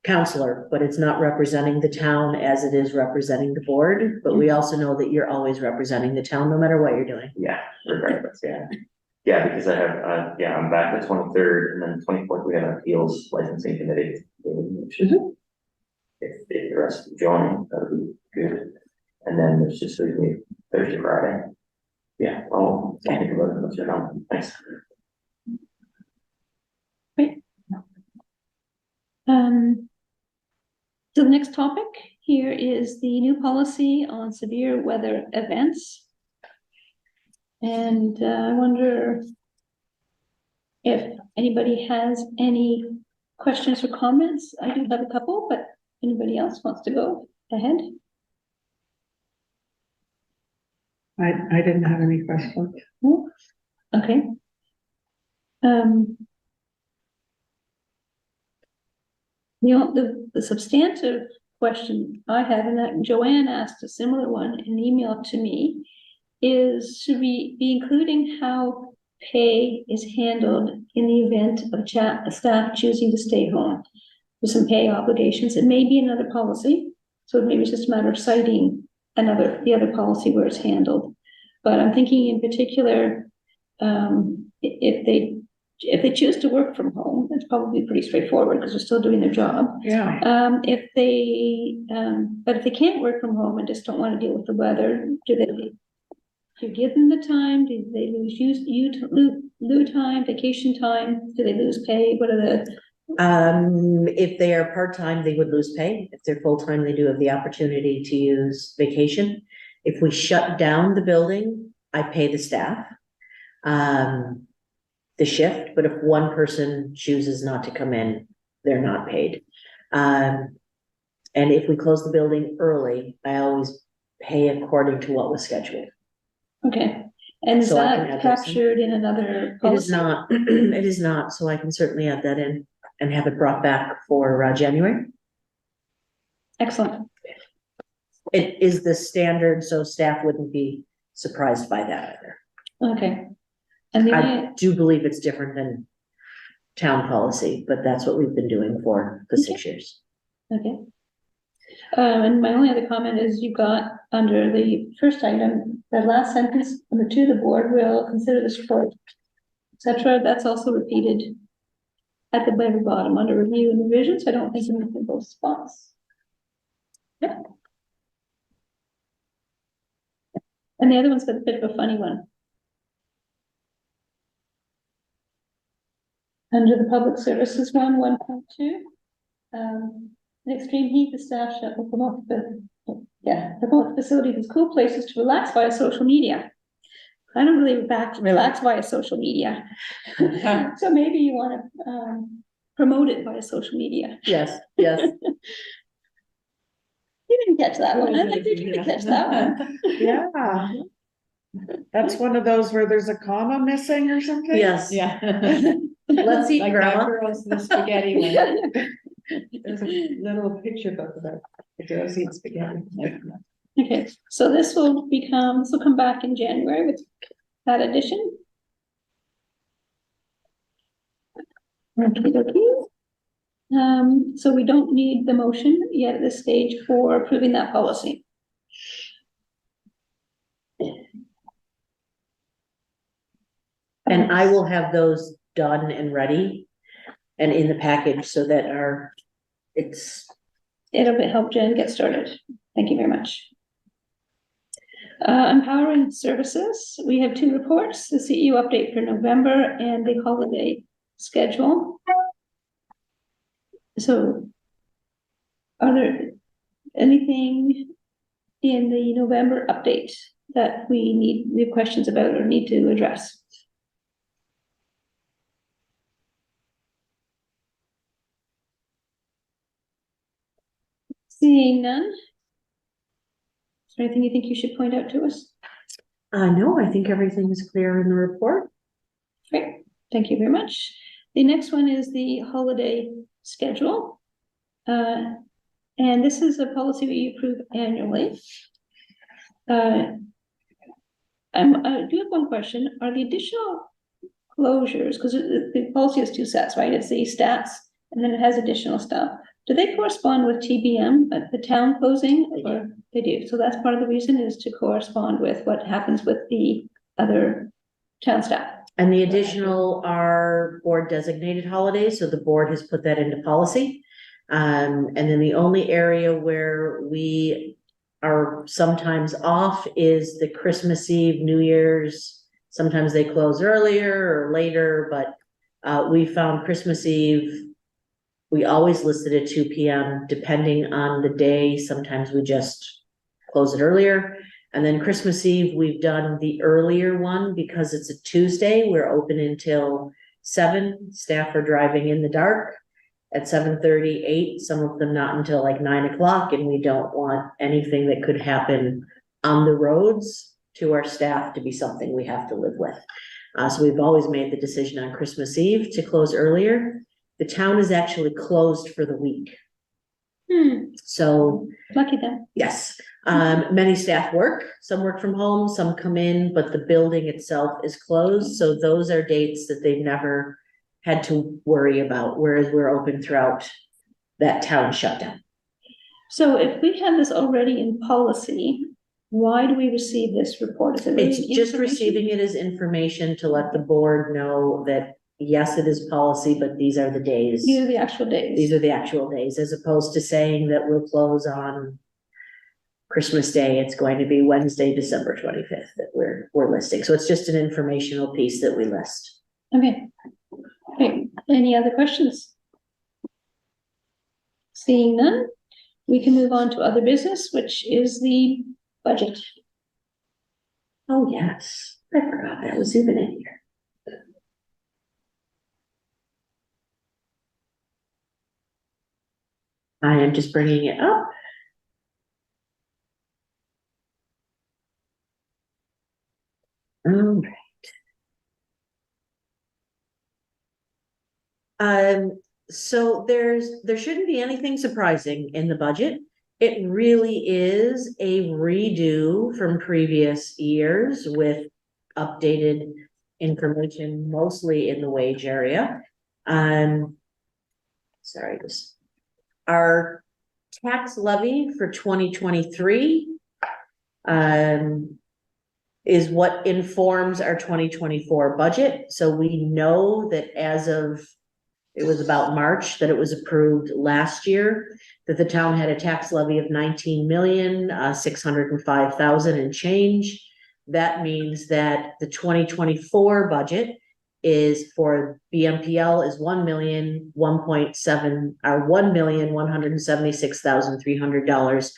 counselor, but it's not representing the town as it is representing the board. But we also know that you're always representing the town, no matter what you're doing. yeah, regardless, yeah. Yeah, because I have, yeah, I'm back the 23rd and then the 24th, we have an appeals licensing committee. Which is, if the rest join, that would be good. And then there's just Thursday, Friday. Yeah, well, I think about it, let's get on, thanks. So the next topic here is the new policy on severe weather events. And I wonder if anybody has any questions or comments. I do have a couple, but anybody else wants to go ahead? I didn't have any questions. No? Okay. The substantive question I have, and that Joanne asked a similar one in an email to me, is should we be including how pay is handled in the event of staff choosing to stay home with some pay obligations? It may be another policy, so maybe it's just a matter of citing the other policy where it's handled. But I'm thinking in particular, if they choose to work from home, it's probably pretty straightforward because they're still doing their job. Yeah. But if they can't work from home and just don't want to deal with the weather, do you give them the time? Do they lose lieu time, vacation time? Do they lose pay? What are the? If they are part-time, they would lose pay. If they're full-time, they do have the opportunity to use vacation. If we shut down the building, I pay the staff. The shift, but if one person chooses not to come in, they're not paid. And if we close the building early, I always pay according to what was scheduled. Okay, and is So I can that add those in. captured in another It is policy? not, it is not, so I can certainly add that in and have it brought back for January. Excellent. It is the standard, so staff wouldn't be surprised by that either. Okay. And the I do believe it's different than town policy, but that's what we've been doing for the 6 years. okay. And my only other comment is you got under the first item, the last sentence, number 2, the board will consider the support, etc. That's also repeated at the very bottom under review and revisions. I don't think we in both spots. Yeah. And the other one's got a bit of a funny one. Under the public services 1.2, in extreme heat, the staff shall promote the facilities as cool places to relax via social media. I don't really relax via social media. So maybe you want to promote it via social media. Yes, yes. You didn't catch that one. I think you didn't catch that one. Yeah. That's one of those where there's a comma missing or something? Yes. Yeah. Let's eat, Like that Grandma. girls in the spaghetti one. There's a little picture book about the girls eat spaghetti. Okay, so this will come back in January with that addition. Okay. So we don't need the motion yet at this stage for approving that policy. And I will have those done and ready and in the package so that It'll help Jen get started. Thank you very much. Empowering services, we have 2 reports, the CEO update for November and the holiday schedule. So are there anything in the November update that we have questions about or need to address? Seeing none? Is there anything you think you should point out to us? No, I think everything is clear in the report. Great, thank you very much. The next one is the holiday schedule. And this is a policy we approve annually. I do have one question. Are the additional closures, because the policy has two sets, right? It's the stats and then it has additional stuff. Do they correspond with TBM, the town closing? Or they do. So that's part of the reason is to correspond with what happens with the other town staff. And the additional are board designated holidays, so the board has put that into policy. And then the only area where we are sometimes off is the Christmas Eve, New Year's. Sometimes they close earlier or later, but we found Christmas Eve, we always listed at 2 p.m. depending on the day. Sometimes we just close it earlier. And then Christmas Eve, we've done the earlier one because it's a Tuesday. We're open until 7. Staff are driving in the dark at 7:30, 8, some of them not until like 9 o'clock. And we don't want anything that could happen on the roads to our staff to be something we have to live with. So we've always made the decision on Christmas Eve to close earlier. The town is actually closed for the week. So Lucky them. yes, many staff work, some work from home, some come in, but the building itself is closed. So those are dates that they've never had to worry about, whereas we're open throughout that town shutdown. So if we have this already in policy, why do we receive this report? Is it really It's just information? receiving it as information to let the board know that, yes, it is policy, but these are the days. These are the actual days. These are the actual days, as opposed to saying that we'll close on Christmas Day. It's going to be Wednesday, December 25th that we're listing. So it's just an informational piece that we list. Okay. Great. Any other questions? Seeing none, we can move on to other business, which is the budget. Oh, yes. I forgot that was even in here. I am just bringing it up. All right. So there shouldn't be anything surprising in the budget. It really is a redo from previous years with updated information, mostly in the wage area. Sorry, our tax levy for 2023 is what informs our 2024 budget. So we know that as of, it was about March that it was approved last year, that the town had a tax levy of 19,605,000 and change. That means that the 2024 budget is for BMPL is $1,176,300.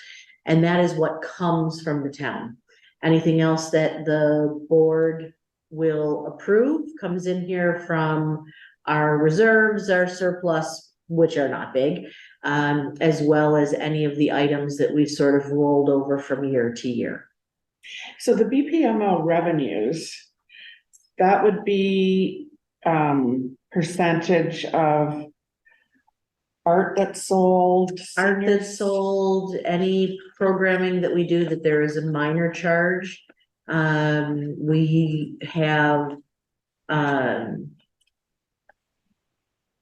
And that is what comes from the town. Anything else that the board will approve comes in here from our reserves, our surplus, which are not big, as well as any of the items that we've sort of rolled over from year to year. So the BPML revenues, that would be percentage of art that's sold. Art seniors- that's sold, any programming that we do that there is a minor charge. We have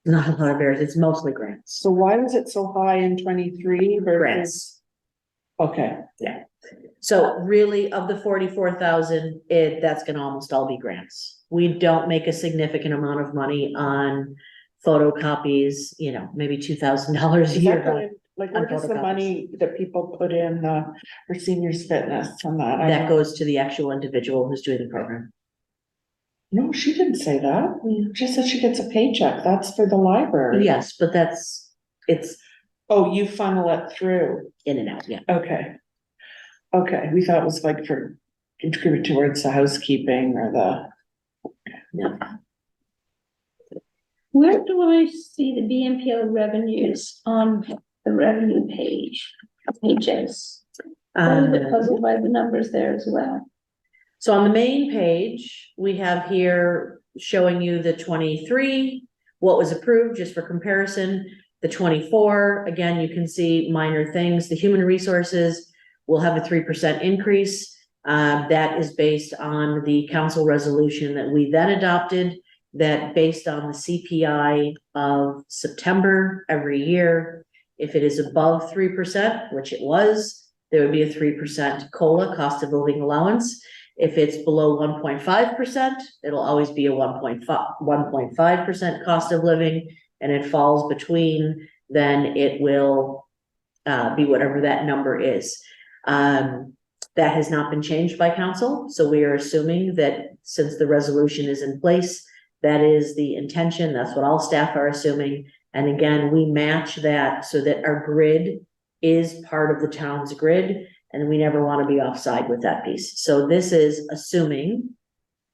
not a lot of bears, it's mostly grants. So why was it so high in 23 versus? Grants. Okay, So really, of the 44,000, that's gonna almost all be grants. We don't make a significant amount of money on photocopies, maybe $2,000 a is year. that going, like, where does the photocopies. money that people put in for seniors fitness and that? I That don't- goes to the actual individual who's doing the program. No, she didn't say that. She said she gets a paycheck. That's for the library. Yes, but it's Oh, you funnel it through. in and out, yeah. Okay. Okay, we thought it was like for contribute towards the housekeeping or the. No. Where do I see the BMPL revenues on the revenue page? pages. I was a bit Uh, puzzled by the numbers there as well. So on the main page, we have here showing you the 23, what was approved, just for comparison. The 24, again, you can see minor things. The human resources will have a 3% increase. That is based on the council resolution that we then adopted, that based on the CPI of September every year, if it is above 3%, which it was, there would be a 3% COLA, cost of living allowance. If it's below 1.5%, it'll always be a 1.5% cost of living, and it falls between, then it will be whatever that number is. That has not been changed by council, so we are assuming that since the resolution is in place, that is the intention, that's what all staff are assuming. And again, we match that so that our grid is part of the town's grid, and we never want to be offside with that piece. So this is assuming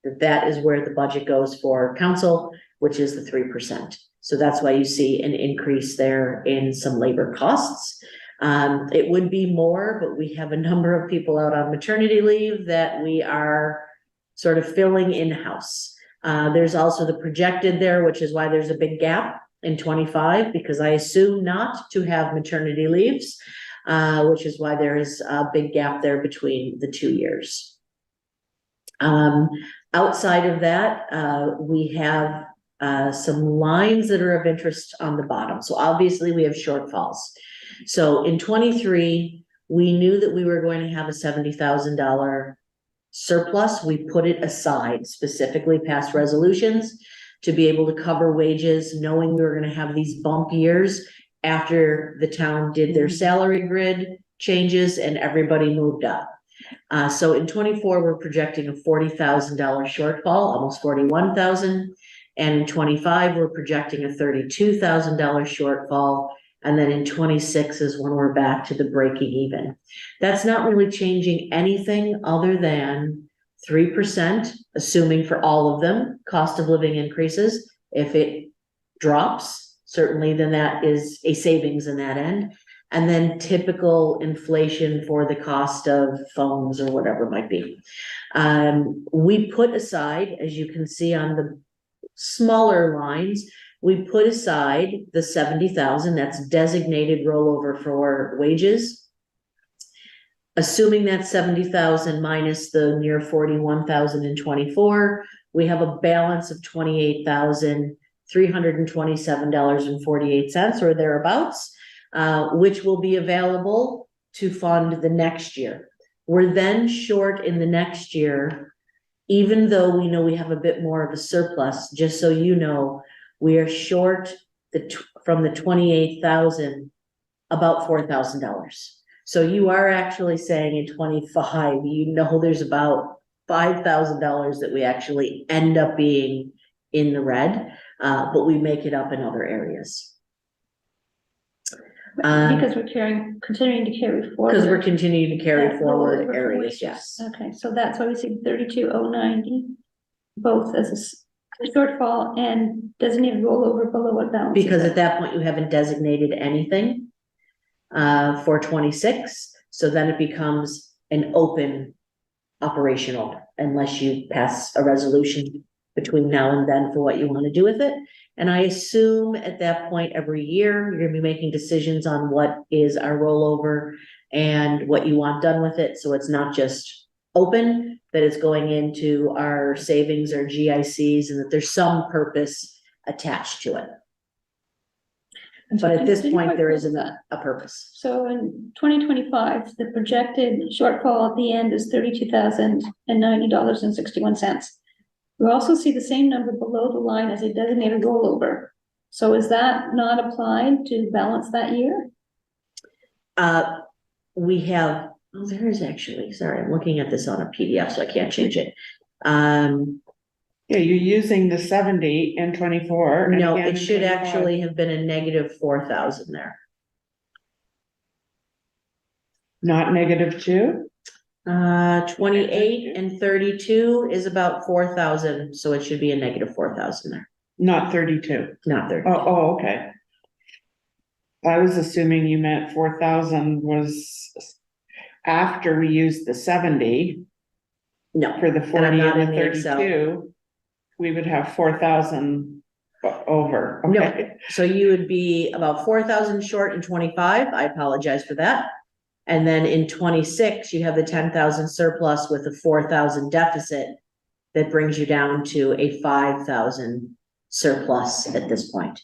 that that is where the budget goes for council, which is the 3%. So that's why you see an increase there in some labor costs. It would be more, but we have a number of people out on maternity leave that we are sort of filling in-house. There's also the projected there, which is why there's a big gap in 25, because I assume not to have maternity leaves, which is why there is a big gap there between the 2 years. Outside of that, we have some lines that are of interest on the bottom. So obviously we have shortfalls. So in 23, we knew that we were going to have a $70,000 surplus. We put it aside, specifically past resolutions, to be able to cover wages, knowing we were going to have these bump years after the town did their salary grid changes and everybody moved up. So in 24, we're projecting a $40,000 shortfall, almost 41,000. And in 25, we're projecting a $32,000 shortfall. And then in 26 is when we're back to the breaking even. That's not really changing anything other than 3%, assuming for all of them, cost of living increases. If it drops, certainly then that is a savings in that end. And then typical inflation for the cost of phones or whatever it might be. We put aside, as you can see on the smaller lines, we put aside the 70,000 that's designated rollover for wages. Assuming that 70,000 minus the near 41,000 in 24, we have a balance of $28,327.48 or thereabouts, which will be available to fund the next year. We're then short in the next year, even though we know we have a bit more of a surplus. Just so you know, we are short from the 28,000 about $4,000. So you are actually saying in 25, you know, there's about $5,000 that we actually end up being in the red, but we make it up in other areas. Because we're continuing to carry forward. Because we're continuing to carry that forward rollover for areas, wages. yes. Okay, so that's why we see 32,090, both as a shortfall and designated rollover below what balance. Because at that point, you haven't designated anything for 26, so then it becomes an open operational unless you pass a resolution between now and then for what you want to do with it. And I assume at that point every year, you're gonna be making decisions on what is our rollover and what you want done with it. So it's not just open, that it's going into our savings or GICs and that there's some purpose attached to it. But at this point, there isn't a purpose. So in 2025, the projected shortfall at the end is $32,090.61. We also see the same number below the line as a designated rollover. So is that not applied to balance that year? We have, oh, there is actually, sorry, I'm looking at this on a PDF, so I can't change it. Yeah, you're using the 70 and 24. and No, again it in should 25. actually have been a negative 4,000 there. Not -2? 28 and 32 is about 4,000, so it should be a negative 4,000 there, Not 32. not 30. Oh, okay. I was assuming you meant 4,000 was after we used the 70 No, for the I'm 40 not and in the the Excel. 32. We would have 4,000 over, No. okay? so you would be about 4,000 short in 25. I apologize for that. And then in 26, you have the 10,000 surplus with a 4,000 deficit. That brings you down to a 5,000 surplus at this point.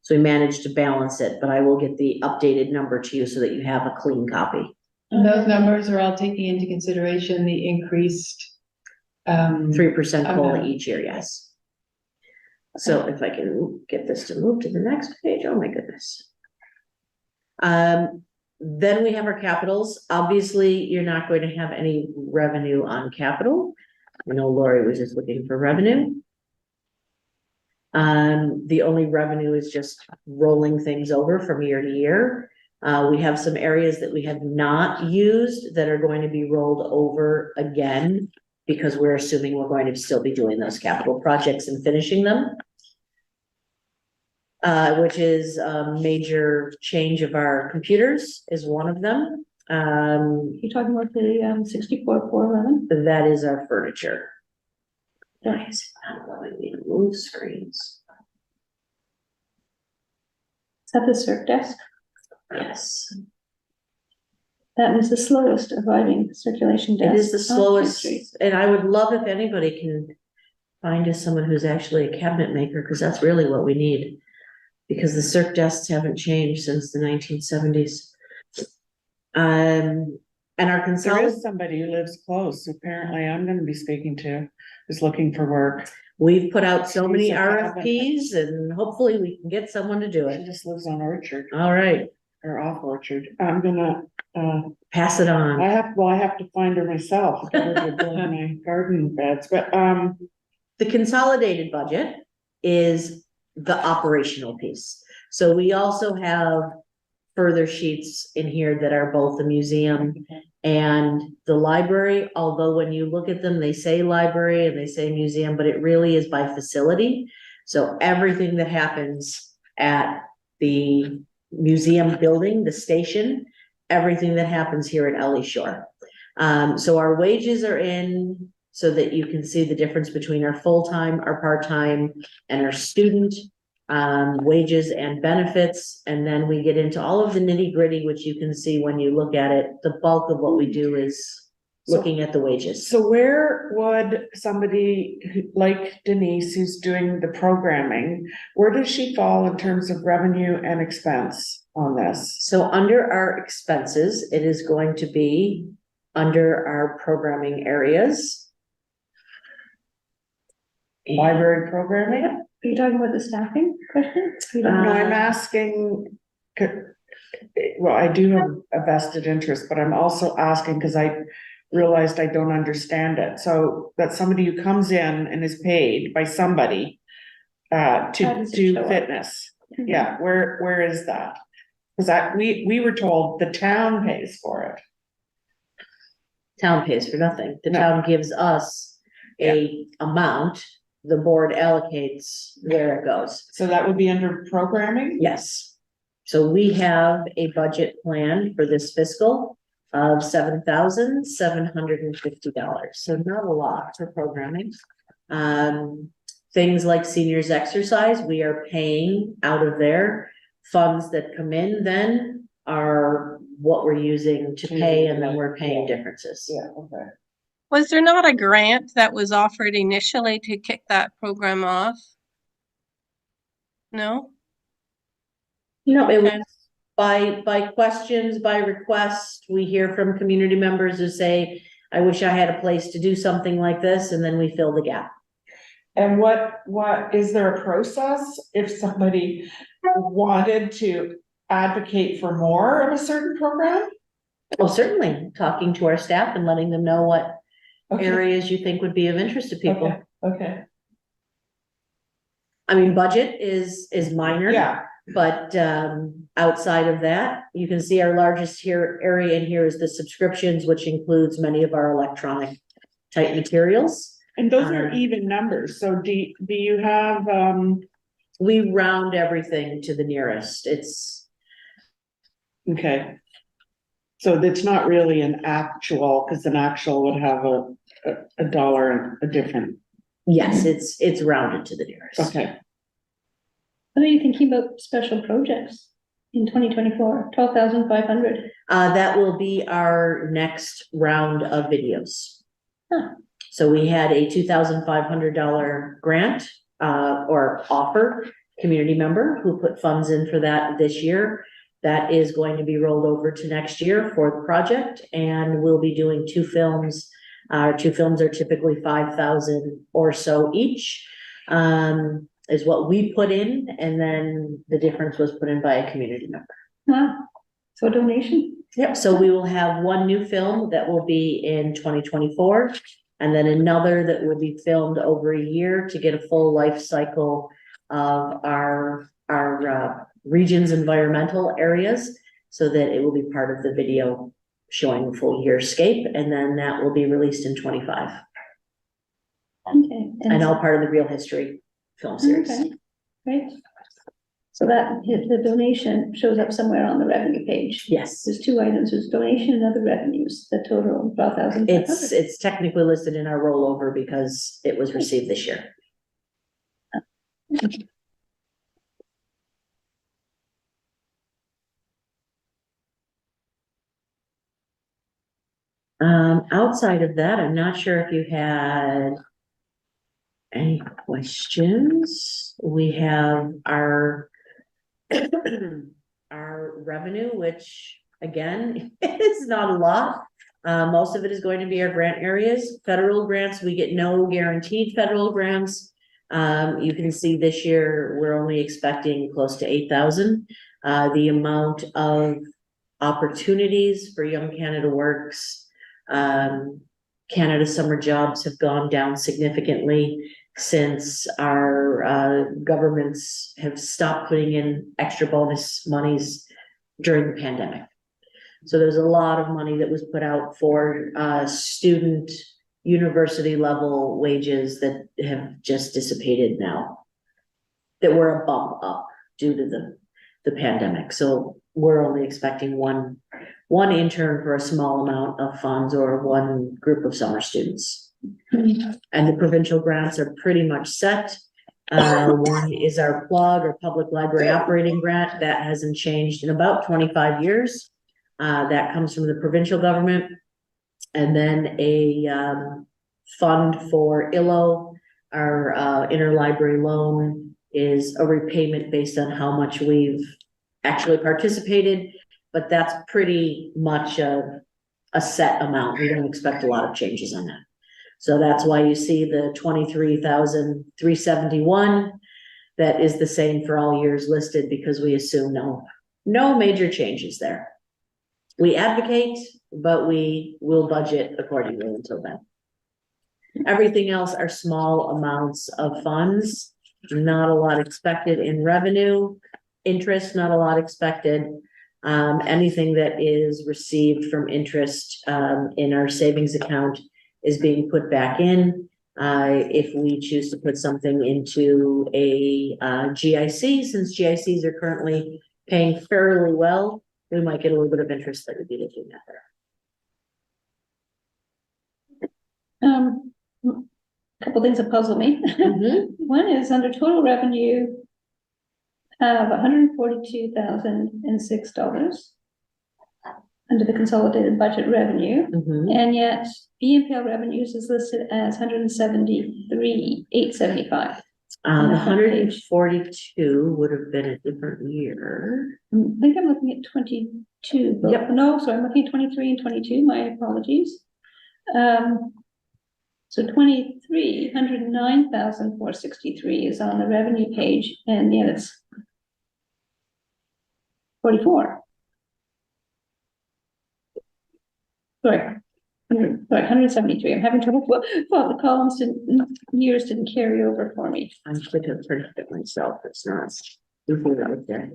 So we managed to balance it, but I will get the updated number to you so that you have a clean copy. And those numbers are all taking into consideration the increased, 3% COLA Okay. each year, yes. So if I can get this to move to the next page, oh my goodness. Then we have our capitals. Obviously, you're not going to have any revenue on capital. I know Lori was just looking for revenue. The only revenue is just rolling things over from year to year. We have some areas that we have not used that are going to be rolled over again because we're assuming we're going to still be doing those capital projects and finishing them. Which is a major change of our computers is one of them. You're talking about the 64,411? That is our furniture. Nice. How do I need to move screens? Is that the circ desk? Yes, That is the slowest arriving circulation desk. it is the on slowest, Main Street. and I would love if anybody can find us someone who's actually a cabinet maker, because that's really what we need. Because the circ desks haven't changed since the 1970s. And our There consolidated, is somebody who lives close, apparently I'm gonna be speaking to, is looking for work. we've put out so many She's a cabinet. RFPs and hopefully we can get someone to do She it. just lives on Orchard, All right, or off Orchard. I'm gonna, pass it on. I have to find her myself, get her to build my garden beds, but, The consolidated budget is the operational piece. So we also have further sheets in here that are both the museum and the library, although when you look at them, they say library and they say museum, but it really is by facility. So everything that happens at the museum building, the station, everything that happens here at Ellie Shore. So our wages are in so that you can see the difference between our full-time, our part-time, and our student wages and benefits. And then we get into all of the nitty-gritty, which you can see when you look at it. The bulk of what we do is looking at the wages. so where would somebody like Denise, who's doing the programming, where does she fall in terms of revenue and expense on this? So under our expenses, it is going to be under our programming areas. Library programming? Are you talking about the staffing question? You No, don't know. I'm asking, well, I do have a vested interest, but I'm also asking because I realized I don't understand it. So that somebody who comes in and is paid by somebody How to does it do show up? fitness. Mhm. Yeah, where is that? Because we were told the town pays for it. Town pays for nothing. The No. town gives us a amount, the board allocates where it goes. So that would be under programming? Yes. So we have a budget plan for this fiscal of $7,750. So not a lot for programming. Things like seniors exercise, we are paying out of there. Funds that come in then are what we're using to pay, and then we're paying differences. Yeah, okay. Was there not a grant that was offered initially to kick that program off? No? No, it Okay. was by questions, by request, we hear from community members who say, I wish I had a place to do something like this, and then we fill the gap. And what, is there a process if somebody wanted to advocate for more of a certain program? Well, certainly, talking to our staff and letting them know what Okay, areas you think would be of interest to people. okay, okay, I mean, budget is minor. yeah, But outside of that, you can see our largest area in here is the subscriptions, which includes many of our electronic type materials. and those are even numbers, so do you have, We round everything to the nearest. It's Okay. So it's not really an actual, because an actual would have a dollar, a different, Yes, it's rounded to the nearest. okay. What are you thinking about special projects in 2024? 12,500. That will be our next round of videos. Huh. So we had a $2,500 grant, or offer, community member who put funds in for that this year. That is going to be rolled over to next year for the project, and we'll be doing 2 films. Our 2 films are typically 5,000 or so each, is what we put in, and then the difference was put in by a community member. Wow, so donation? Yep, so we will have 1 new film that will be in 2024, and then another that will be filmed over a year to get a full life cycle of our region's environmental areas, so that it will be part of the video showing the full yearscape, and then that will be released in 25. Okay. And all part of the Real History film series. Okay, great. So that, the donation shows up somewhere on the revenue page. Yes, There's 2 items, there's donation and other revenues, the total 12,500. it's technically listed in our rollover because it was received this year. Outside of that, I'm not sure if you had any questions. We have our our revenue, which again, is not a lot. Most of it is going to be our grant areas. Federal grants, we get no guaranteed federal grants. You can see this year, we're only expecting close to 8,000. The amount of opportunities for Young Canada Works, Canada Summer Jobs have gone down significantly since our governments have stopped putting in extra bonus monies during the pandemic. So there's a lot of money that was put out for student university level wages that have just dissipated now, that were a bump up due to the pandemic. So we're only expecting one intern for a small amount of funds, or 1 group of summer students. And the provincial grants are pretty much set. One is our plug, or public library operating grant, that hasn't changed in about 25 years. That comes from the provincial government. And then a fund for ILO, our interlibrary loan, is a repayment based on how much we've actually participated, but that's pretty much a set amount. We don't expect a lot of changes on that. So that's why you see the 23,371, that is the same for all years listed, because we assume no major changes there. We advocate, but we will budget accordingly until then. Everything else are small amounts of funds, not a lot expected in revenue, interest, not a lot expected. Anything that is received from interest in our savings account is being put back in. If we choose to put something into a GIC, since GICs are currently paying fairly well, we might get a little bit of interest that would be looking at there. A couple things that puzzle me. One is under total revenue of $142,006 under the consolidated budget revenue, and yet BNPL revenues is listed as 173,875. The 142 would have been a different year. I think I'm looking at 22. Yep. No, sorry, I'm looking at 23 and 22. My apologies. So 23, 109,463 is on the revenue page, and yet it's 44. Sorry, 173. I'm having trouble. Well, the columns years didn't carry over for me. I should have printed it myself. It's not. Right there.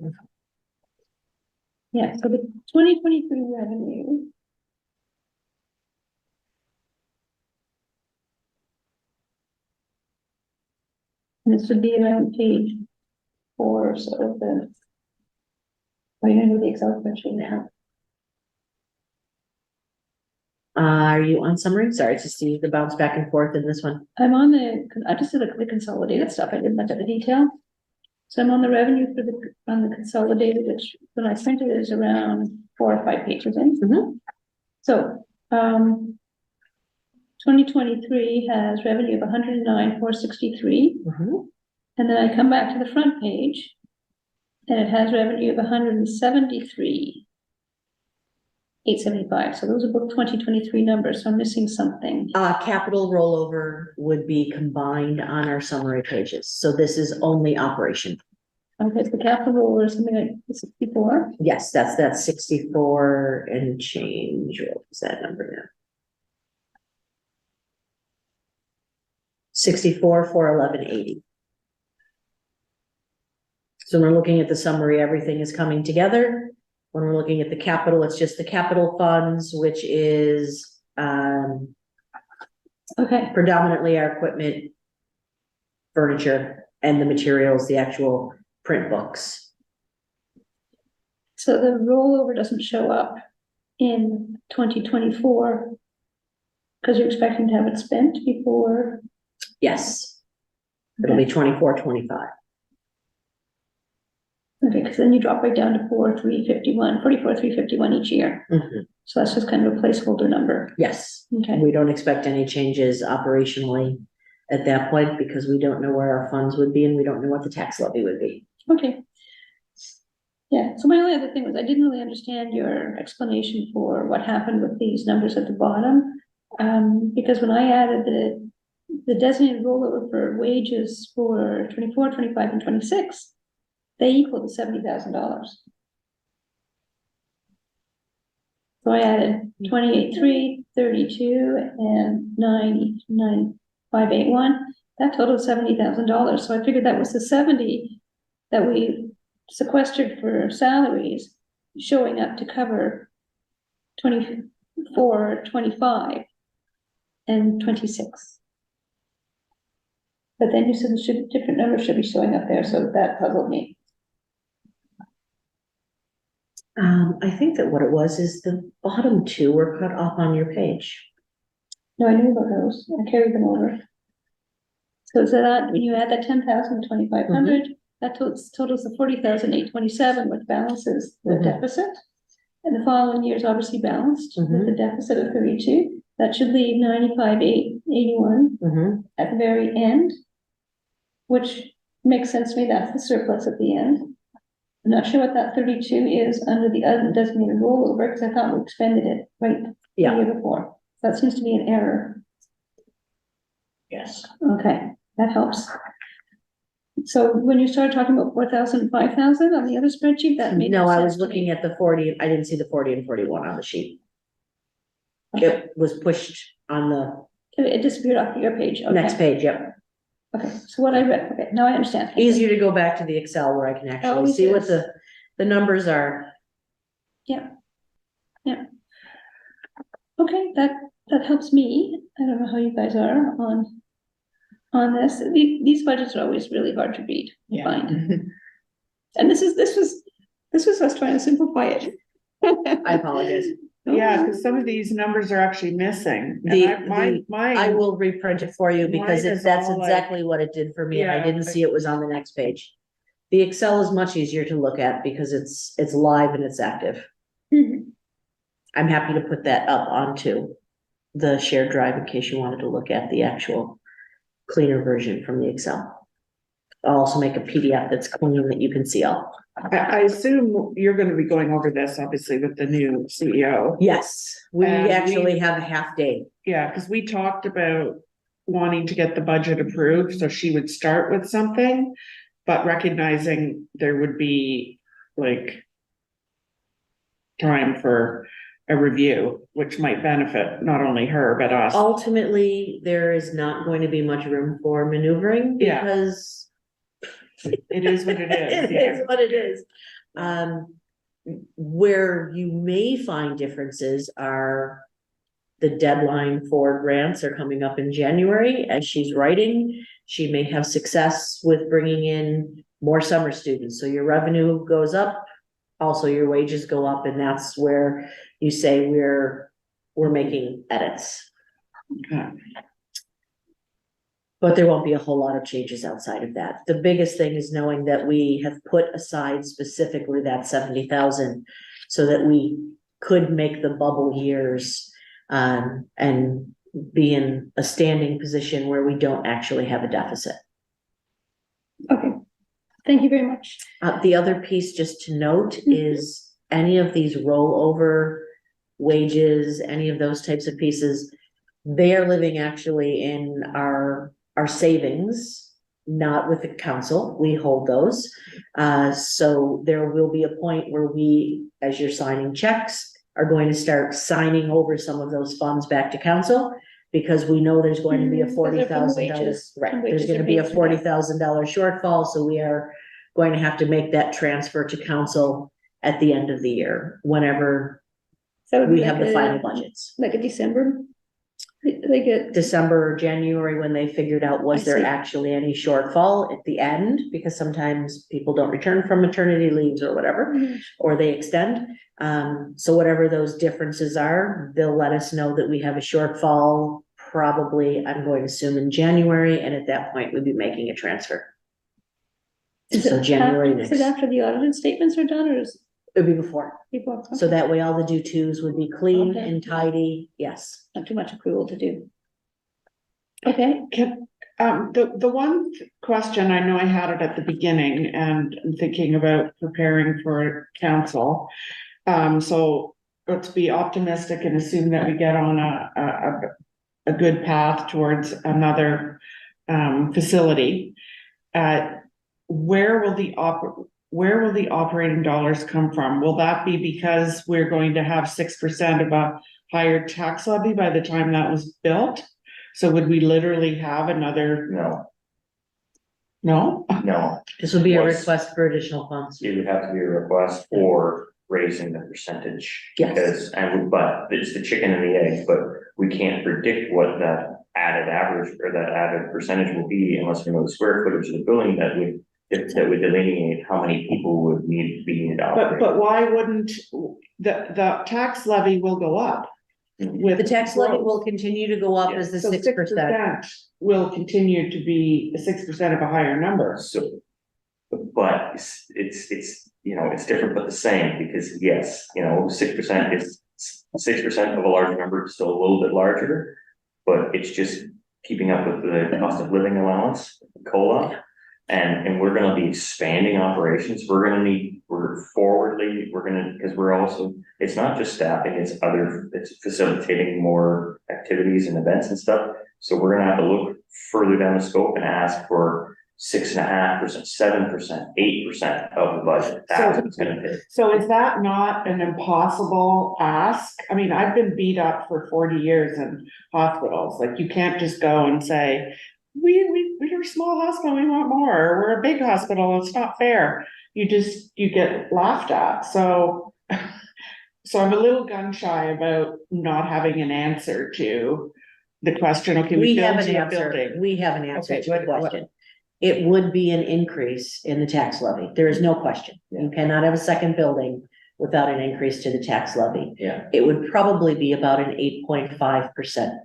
Yeah, so the 2023 revenue. And this would be around page 4 or so of the Are you gonna do the Excel spreadsheet now? Are you on summary? Sorry, it's just the bounce back and forth in this one. I'm on I just did the consolidated stuff, I didn't look at the detail. So I'm on the revenue for on the consolidated, which when I sent it is around 4 or 5 pages in. Mhm. So, 2023 has revenue of 109,463, Mhm. and then I come back to the front page, and it has revenue of 173,875. So those are both 2023 numbers, so I'm missing something. Capital rollover would be combined on our summary pages, so this is only operation. Okay, so the capital or something like 64. Yes, that's 64 and change. What was that number now? 64, 411.80. So when we're looking at the summary, everything is coming together. When we're looking at the capital, it's just the capital funds, which is Okay, predominantly our equipment, furniture, and the materials, the actual print books. so the rollover doesn't show up in 2024 because you're expecting to have it spent before. Yes. It'll be 24, 25. Okay, because then you drop right down to 44,351 each year. Mhm. So that's just kind of a placeholder number. Yes, Okay, we don't expect any changes operationally at that point because we don't know where our funds would be and we don't know what the tax levy would be. okay. Yeah, so my only other thing was I didn't really understand your explanation for what happened with these numbers at the bottom. Because when I added the designated rollover for wages for 24, 25, and 26, they equal to $70,000. So I added 28,3, 32, and 9,581. That totaled $70,000. So I figured that was the 70 that we sequestered for salaries showing up to cover 24, 25, and 26. But then you said different numbers should be showing up there, so that puzzled me. I think that what it was is the bottom two were cut off on your page. No, I knew about those. I carried them over. So is that when you add that 10,000 to 2,500, that totals the 40,827, which balances the Mhm. deficit. And the following year is obviously balanced with the deficit of 32. That should leave 95,881 Mhm. at the very end, which makes sense to me. That's the surplus at the end. I'm not sure what that 32 is under the undesignated rollover because I thought we expended it right the Yeah. year before. That seems to be an error. Yes. Okay, that helps. So when you started talking about 4,000, 5,000 on the other spreadsheet, that made No, no I sense was to me. looking at the 40, I didn't see the 40 and 41 on the sheet. Okay. It was pushed on the It disappeared off your page. Okay. next page, yep. Okay, so what I read, okay, now I understand. Thank you. Easier to go back to the Excel where I can actually Always see what is. the numbers are. Okay, that helps me. I don't know how you guys are on this. These budgets are always really hard to read, I find. And this was us trying to simplify it. I apologize. Yeah, because some of these numbers are actually missing. And The- mine, I will reprint it for you because Mine is that's all like- exactly what it did for me, and I Yeah, didn't see it was on the next page. The Excel is much easier to look at because it's live and it's active. Mhm. I'm happy to put that up onto the shared drive in case you wanted to look at the actual cleaner version from the Excel. I'll also make a PDF that's clean that you can see all. I assume you're gonna be going over this, obviously, with the new CEO. Yes, we And we- actually have a half day. Yeah, because we talked about wanting to get the budget approved, so she would start with something, but recognizing there would be like time for a review, which might benefit not only her, but us. Ultimately, there is not going to be much room for maneuvering Yeah. because It is what it is. it yeah. is what it is. Where you may find differences are the deadline for grants are coming up in January. As she's writing, she may have success with bringing in more summer students. So your revenue goes up also your wages go up, and that's where you say we're making edits. Okay. But there won't be a whole lot of changes outside of that. The biggest thing is knowing that we have put aside specifically that 70,000 so that we could make the bubble years, and be in a standing position where we don't actually have a deficit. Okay, thank you very much. The other piece just to note Mhm. is any of these rollover wages, any of those types of pieces, they are living actually in our savings, not with the council. We hold those. So there will be a point where we, as you're signing checks, are going to start signing over some of those funds back to council, because we know there's going to be a Because they're from $40,000, wages. right, From there's wages gonna are be a paid for that. $40,000 shortfall, so we are going to have to make that transfer to council at the end of the year, whenever So we have the final budgets. Like a December? Like a, December or January, when they figured out was I there see. actually any shortfall at the end, because sometimes people don't return from maternity leaves or whatever, or they extend. So whatever those differences are, they'll let us know that we have a shortfall, probably, I'm going to assume in January, and at that point, we'd be making a transfer. is So it January after, is it next, after the audited statements are done, or is it'd be before, people? so that way all the due tos would be clean Okay. and tidy, yes. Not too much accrual to do. Okay, The one question, I know I had it at the beginning, and I'm thinking about preparing for council. So let's be optimistic and assume that we get on a good path towards another facility. Where will the operating dollars come from? Will that be because we're going to have 6% of a higher tax levy by the time that was built? So would we literally have another, No, no? This would be a Was- request for additional funds. it would have to be a request for raising the percentage. Yes. Because, but it's the chicken and the egg, but we can't predict what that added average or that added percentage will be unless we know the square footage of the building that would delineate how many people would need to be needed to operate. But why wouldn't, the tax levy will go up? With The tax levy growth. will continue to go up as the So 6%. will continue to be 6% of a higher number. So, but it's, you know, it's different but the same, because yes, you know, 6% is 6% of a large number, it's still a little bit larger. But it's just keeping up with the cost of living allowance, COLA. And we're gonna be expanding operations, we're because we're also, it's not just staffing, it's facilitating more activities and events and stuff. So we're gonna have to look further down the scope and ask for 6.5%, 7%, 8% of the budget. That's what it's gonna take. So is that not an impossible ask? I mean, I've been beat up for 40 years in hospitals. Like, you can't just go and say, we're a small hospital, we want more, or we're a big hospital, it's not fair. You get laughed at. So I'm a little gun shy about not having an answer to the question, okay, we We have build an you a answer, building. we have an answer Okay, to the what- question. It would be an increase in the tax levy, there is no question. You cannot have a second building without an increase to the tax levy. Yeah. It would probably be about an 8.5%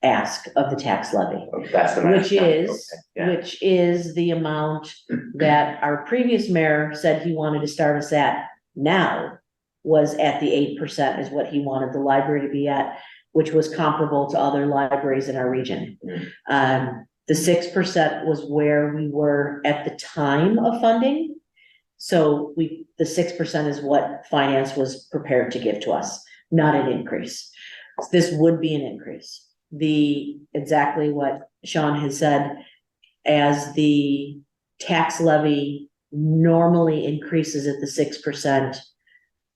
ask of the tax levy. That's the. Which max. is, Okay, yeah. which is the amount that our previous mayor said he wanted to start us at. Now was at the 8% is what he wanted the library to be at, which was comparable to other libraries in our region. The 6% was where we were at the time of funding. So the 6% is what finance was prepared to give to us, not an increase. This would be an increase. Exactly what Sean has said, as the tax levy normally increases at the 6%,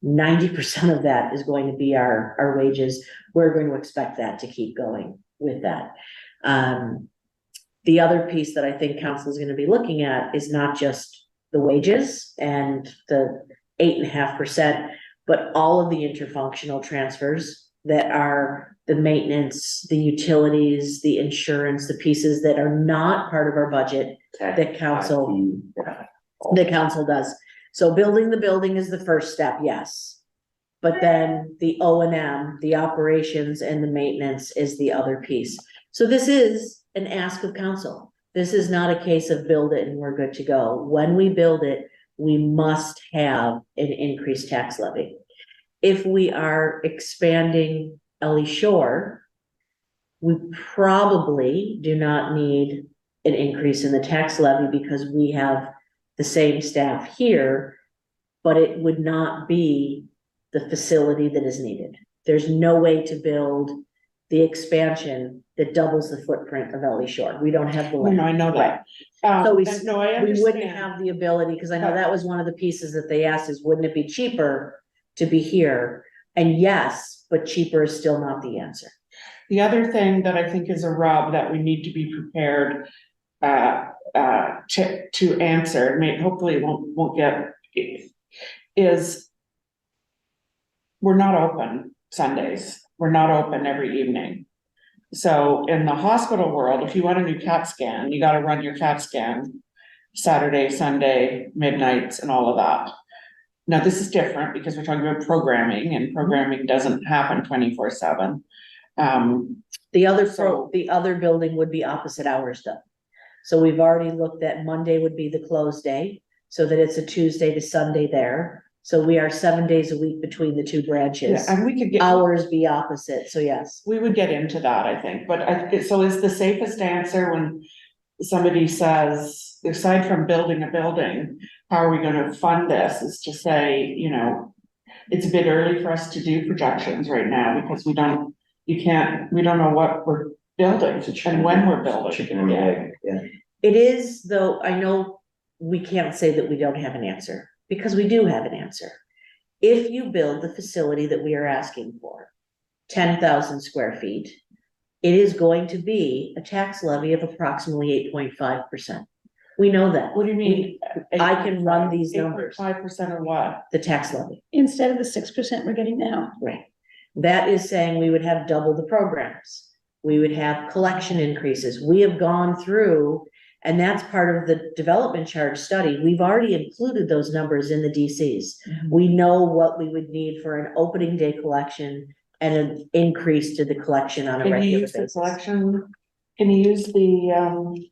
90% of that is going to be our wages. We're going to expect that to keep going with that. The other piece that I think council is going to be looking at is not just the wages and the 8.5%, but all of the interfunctional transfers that are the maintenance, the utilities, the insurance, the pieces that are not part of our budget that council, Yeah. the council does. So building the building is the first step, yes. But then the O and M, the operations and the maintenance is the other piece. So this is an ask of council. This is not a case of build it and we're good to go. When we build it, we must have an increased tax levy. If we are expanding Ellie Shore, we probably do not need an increase in the tax levy because we have the same staff here, but it would not be the facility that is needed. There's no way to build the expansion that doubles the footprint of Ellie Shore. We don't have the No, land. I know that. So we, and no, I we wouldn't understand. have the ability, because I know that was one of the pieces that they asked is, wouldn't it be cheaper to be here? And yes, but cheaper is still not the answer. The other thing that I think is a rub that we need to be prepared to answer, hopefully it won't get, is we're not open Sundays. We're not open every evening. So in the hospital world, if you want a new CAT scan, you gotta run your CAT scan Saturday, Sunday, midnights and all of that. Now, this is different because we're talking about programming and programming doesn't happen 24/7. The So- other building would be opposite hours though. So we've already looked at Monday would be the close day, so that it's a Tuesday to Sunday there. So we are 7 days a week between the two Yeah, branches. and we could get. Hours be opposite, so yes. We would get into that, I think, but so is the safest answer when somebody says, aside from building a building, how are we gonna fund this, is to say, it's a bit early for us to do projections right now, because we don't know what we're building and when we're building. Chicken and egg, yeah. It is, though, I know we can't say that we don't have an answer, because we do have an answer. If you build the facility that we are asking for, 10,000 square feet, it is going to be a tax levy of approximately 8.5%. We know that. What do you mean? I can run these numbers. 5% or what? The tax levy, Instead of the 6% we're getting now. right? That is saying we would have double the programs. We would have collection increases. We have gone through, and that's part of the development charge study. We've already included those numbers in the DCs. We know what we would need for an opening day collection and an increase to the collection on a Can you regular use the basis. collection, can you use the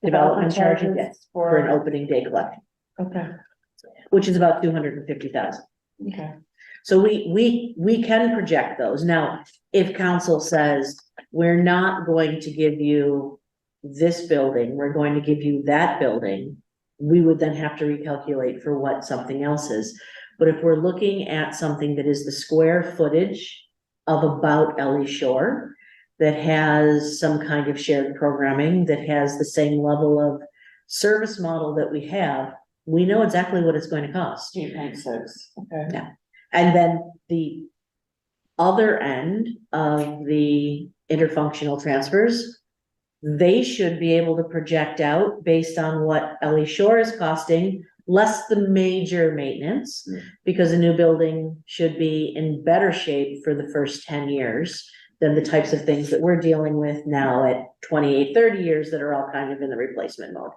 Development charges, yes, for an for, opening day collection, okay, which is about 250,000. okay. So we can project those. Now, if council says, we're not going to give you this building, we're going to give you that building, we would then have to recalculate for what something else is. But if we're looking at something that is the square footage of about Ellie Shore, that has some kind of shared programming, that has the same level of service model that we have, we know exactly what it's going to cost. 8.6, okay. And then the other end of the interfunctional transfers, they should be able to project out based on what Ellie Shore is costing, less the major maintenance, because a new building should be in better shape for the first 10 years than the types of things that we're dealing with now at 28, 30 years that are all kind of in the replacement mode.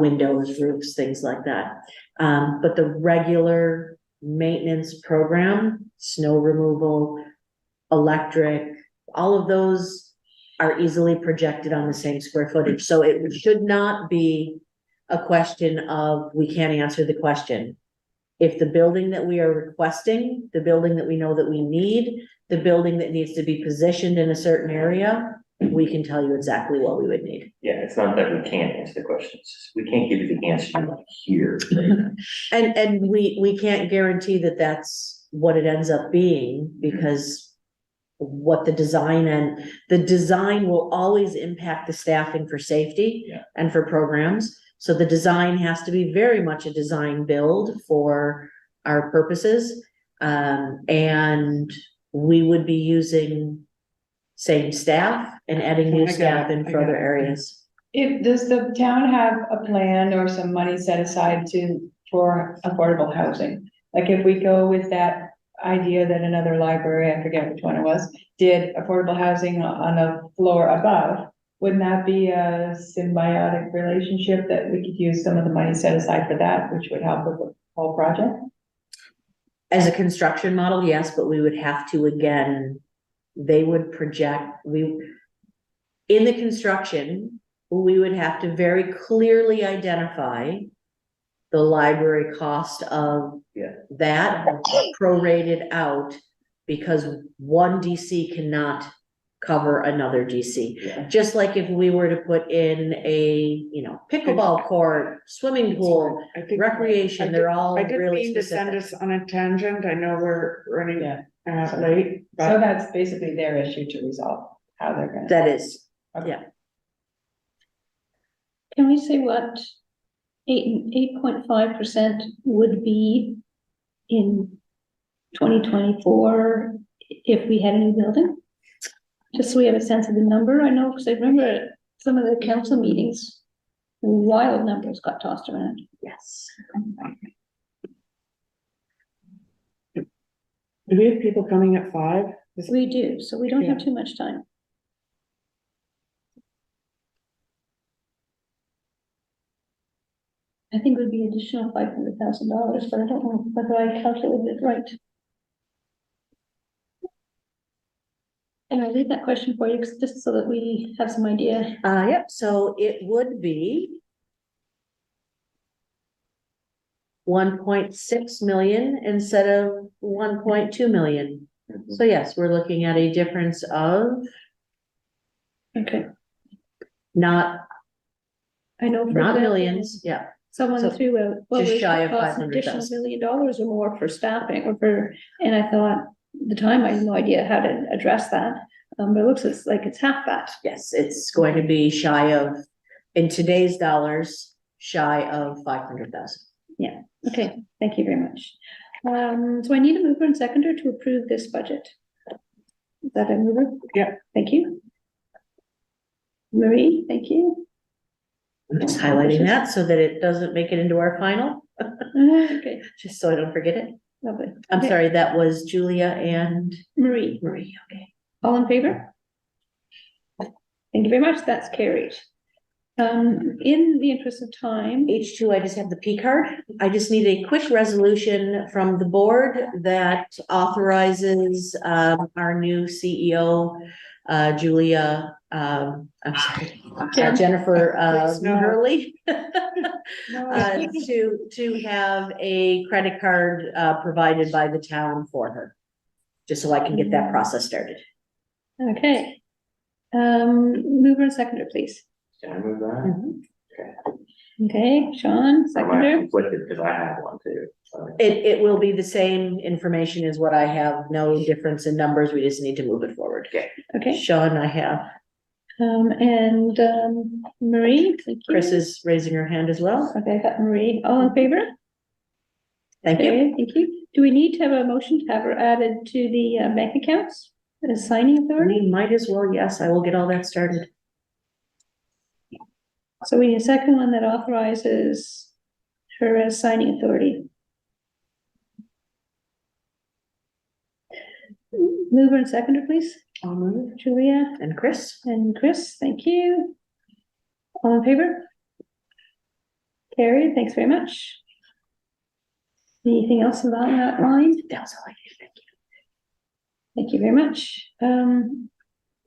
Windows, roofs, things like that. But the regular maintenance program, snow removal, electric, all of those are easily projected on the same square footage. So it should not be a question of, we can't answer the question. If the building that we are requesting, the building that we know that we need, the building that needs to be positioned in a certain area, we can tell you exactly what we would need. Yeah, it's not that we can't answer the questions, we can't give you the answer here. And we can't guarantee that that's what it ends up being, because what the design will always impact the staffing for safety and for programs. So the design has to be very much a design build for our purposes. And we would be using same staff and adding new I get staff it, in I for get other it. areas. Does the town have a plan or some money set aside for affordable housing? Like if we go with that idea that another library, I forget which one it was, did affordable housing on a floor above, wouldn't that be a symbiotic relationship that we could use some of the money set aside for that, which would help with whole project? As a construction model, yes, but we would have to, again, they would project, in the construction, we would have to very clearly identify the library cost of that prorated out, because one DC cannot cover another DC. Yeah. Just like if we were to put in a, pickleball court, swimming pool, I think. recreation, they're all I didn't really mean to send specific. us on a tangent. I know we're running Yeah. late, So but that's basically their issue to resolve, how they're gonna. That is, Can we say what 8.5% would be in 2024 if we had a new building? Just so we have a sense of the number. I know, because I remember at some of the council meetings, wild numbers got tossed around. yes. do we have people coming at 5? We do, so we don't have too much time. I think it would be additional $500,000, but I don't know whether I calculated it right. And I leave that question for you, just so that we have some idea. Yep, so it would be 1.6 million instead of 1.2 million. So yes, we're looking at a difference of Okay, not I know. for not example, millions, yeah. Someone So, threw out, well, just there's shy of cost an additional $1 $500,000. million or more for staffing or for, and I thought, at the time, I had no idea how to address that. But it looks like it's half that. Yes, it's going to be shy of, in today's dollars, shy of 500,000. Okay, thank you very much. So I need a mover and seconder to approve this budget. Is that a mover? Yeah. Thank you. Marie, thank you. I'm just highlighting that so that it doesn't make it into our final, Okay, just so I don't forget it. lovely. I'm Okay, sorry, that was Julia and Marie, Marie, okay. all in favor? Thank you very much, that's carried. In the interest of time, H2, I just have the P card. I just need a quick resolution from the board that authorizes our new CEO, Julia, I'm sorry, Jennifer Please, no. Hurley. No. To have a credit card provided by the town for her. Just so I can get that process started. okay. Mover and seconder, please. Can I move that? Okay, Sean, I might seconder. conflict it because I have one too. So. It will be the same information as what I have, no difference in numbers, we just need to move it forward. Okay. Okay, Sean, I have, and Marie, thank you. Chris is raising her hand as well, Okay, I got Marie, all in favor? thank you. Okay, thank you. Do we need to have a motion to have her added to the bank accounts as signing authority? We might as well, yes, I will get all that started. So we need a second one that authorizes her as signing authority. Mover and seconder, please. I'll move. Julia And Chris? and Chris, thank you. All in favor? Carried, thanks very much. Anything else about that line? That was all I did, thank you. Thank you very much.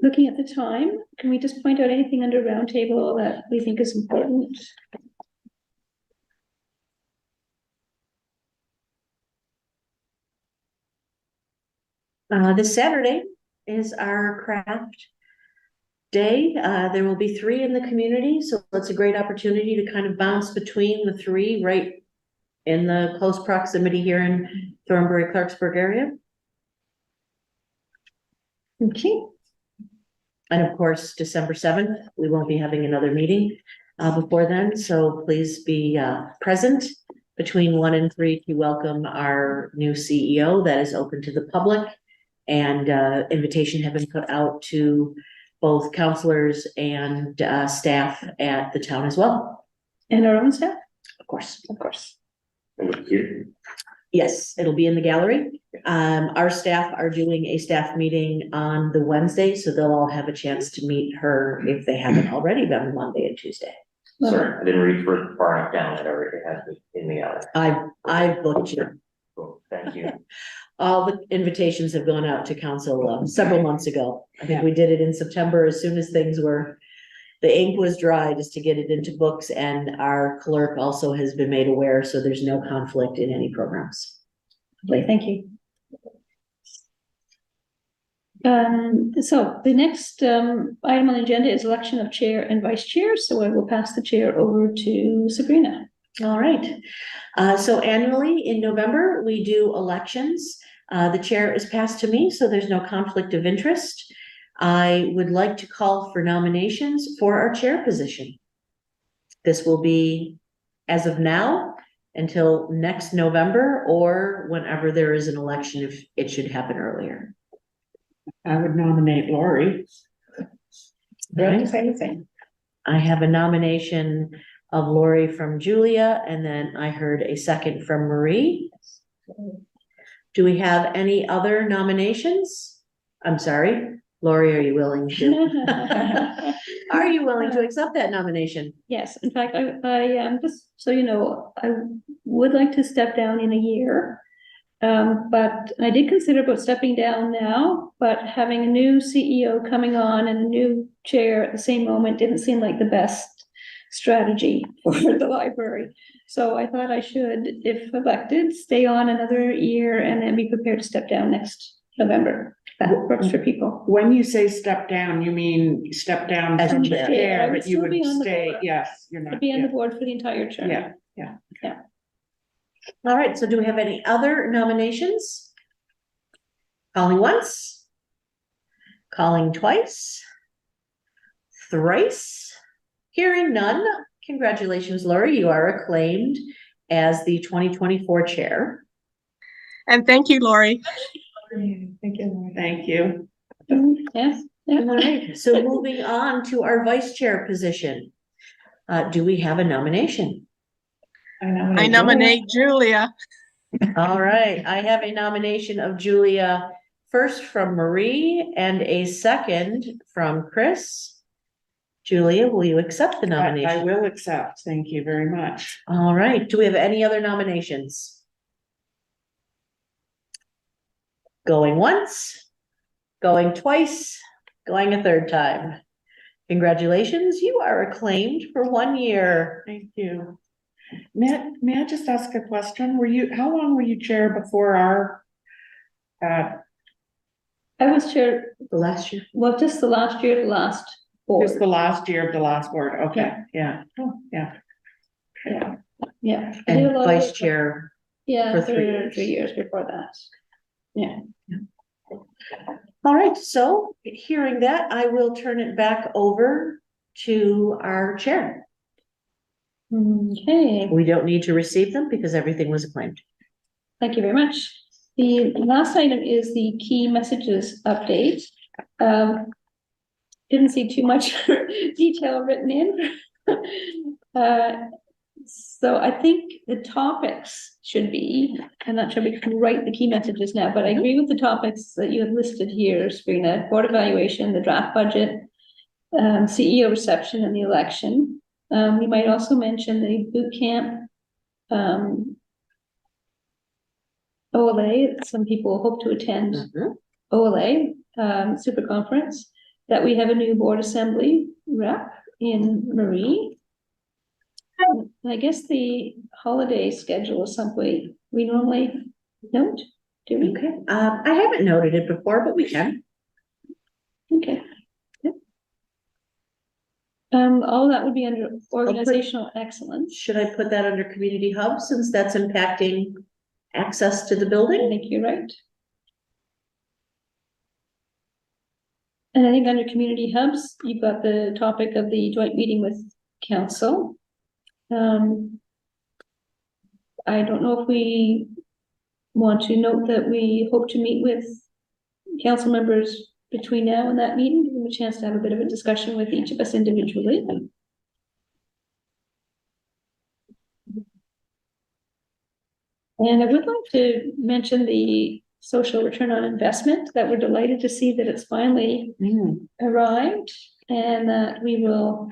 Looking at the time, can we just point out anything under roundtable that we think is important? This Saturday is our craft day. There will be 3 in the community, so it's a great opportunity to kind of bounce between the 3 right in the close proximity here in Thornbury, Clarksburg area. Okay, And of course, December 7th, we won't be having another meeting before then, so please be present between 1 and 3 to welcome our new CEO that is open to the public. And invitation have been put out to both counselors and staff at the town as well, and our own staff, of course. of course. Thank you. Yes, it'll be in the gallery. Our staff are doing a staff meeting on the Wednesday, so they'll all have a chance to meet her if they haven't already been Monday and Tuesday. Sorry, I didn't read far enough down, it already has it in the other. I've booked you. Cool, thank you. All the invitations have gone out to council several months ago. I think we did it in September as soon as things were, the ink was dry, just to get it into books, and our clerk also has been made aware, so there's no conflict in any programs. Lovely, thank you. So the next item on the agenda is election of chair and vice chair, so I will pass the chair over to Sabrina. All right. So annually in November, we do elections. The chair is passed to me, so there's no conflict of interest. I would like to call for nominations for our chair position. This will be as of now until next November, or whenever there is an election, if it should happen earlier. I would nominate Lori. Do I have to say anything? I have a nomination of Lori from Julia, and then I heard a second from Marie. Do we have any other nominations? I'm sorry, Lori, are you willing to? Are you willing to accept that nomination? Yes, in fact, I just so you know, I would like to step down in a year. But I did consider about stepping down now, but having a new CEO coming on and a new chair at the same moment didn't seem like the best strategy for the library. So I thought I should, if elected, stay on another year and then be prepared to step down next November. That works for people. When you say step down, you mean step down As from the chair. I chair, would but you still would be on the stay, board. yes, you're To not. be on the Yeah. board for the entire term. Yeah. All right, so do we have any other nominations? Calling once, calling twice, thrice, hearing none. Congratulations, Lori, you are acclaimed as the 2024 chair. And thank you, Lori. Thank you, Lori. Thank you. Yes, All yeah. right, so moving on to our vice chair position. Do we have a nomination? I nominate Julia. All right, I have a nomination of Julia, first from Marie and a second from Chris. Julia, will you accept the I nomination? will accept. Thank you very much. All right, do we have any other nominations? Going once, going twice, going a third time. Congratulations, you are acclaimed for 1 year. Thank you. May I just ask a question? How long were you chair before our? I was chair, The last year. well, just the last year, the last board. Just the last year of the last board, okay, yeah, oh, yeah. Yeah, yeah. I did a And lot vice of- chair. Yeah, for for 3 years. 3 years before that. Yeah. All right, so hearing that, I will turn it back over to our chair. Okay, We don't need to receive them because everything was acclaimed. thank you very much. The last item is the key messages update. Didn't see too much detail written in. So I think the topics should be, I'm not sure we can write the key messages now, but I agree with the topics that you have listed here, Sabrina: board evaluation, the draft budget, CEO reception and the election. We might also mention the boot camp, OLA, some people hope to attend OLA, super conference, that we have a new board assembly rep in Marie. I guess the holiday schedule is something we normally note, do we? Okay, I haven't noted it before, but we can. Okay. Yep. All that would be under organizational excellence. Should I put that under community hub since that's impacting access to the I building? think you're right. And I think under community hubs, you've got the topic of the joint meeting with council. I don't know if we want to note that we hope to meet with council members between now and that meeting, give them a chance to have a bit of a discussion with each of us individually. And I would like to mention the social return on investment, that we're delighted to see that it's finally arrived, and that we will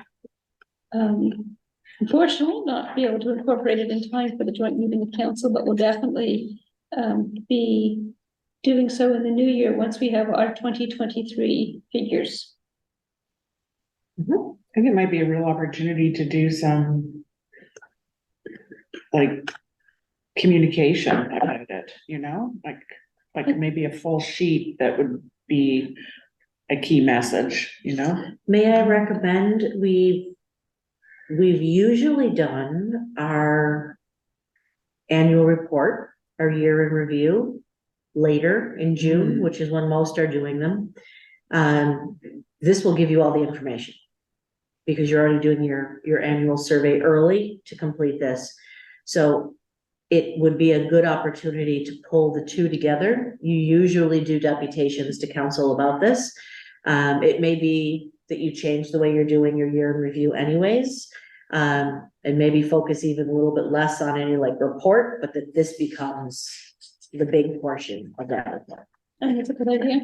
unfortunately not be able to incorporate it in time for the joint meeting of council, but we'll definitely be doing so in the new year once we have our 2023 figures. I think it might be a real opportunity to do some like communication about it, you know, like maybe a full sheet that would be a key message, you know? May I recommend, we've usually done our annual report, our year in review later in June, which is when most are doing them. This will give you all the information because you're already doing your annual survey early to complete this. So it would be a good opportunity to pull the two together. You usually do deputations to council about this. It may be that you change the way you're doing your year in review anyways. And maybe focus even a little bit less on any like report, but that this becomes the big portion of that report. I think it's a good idea.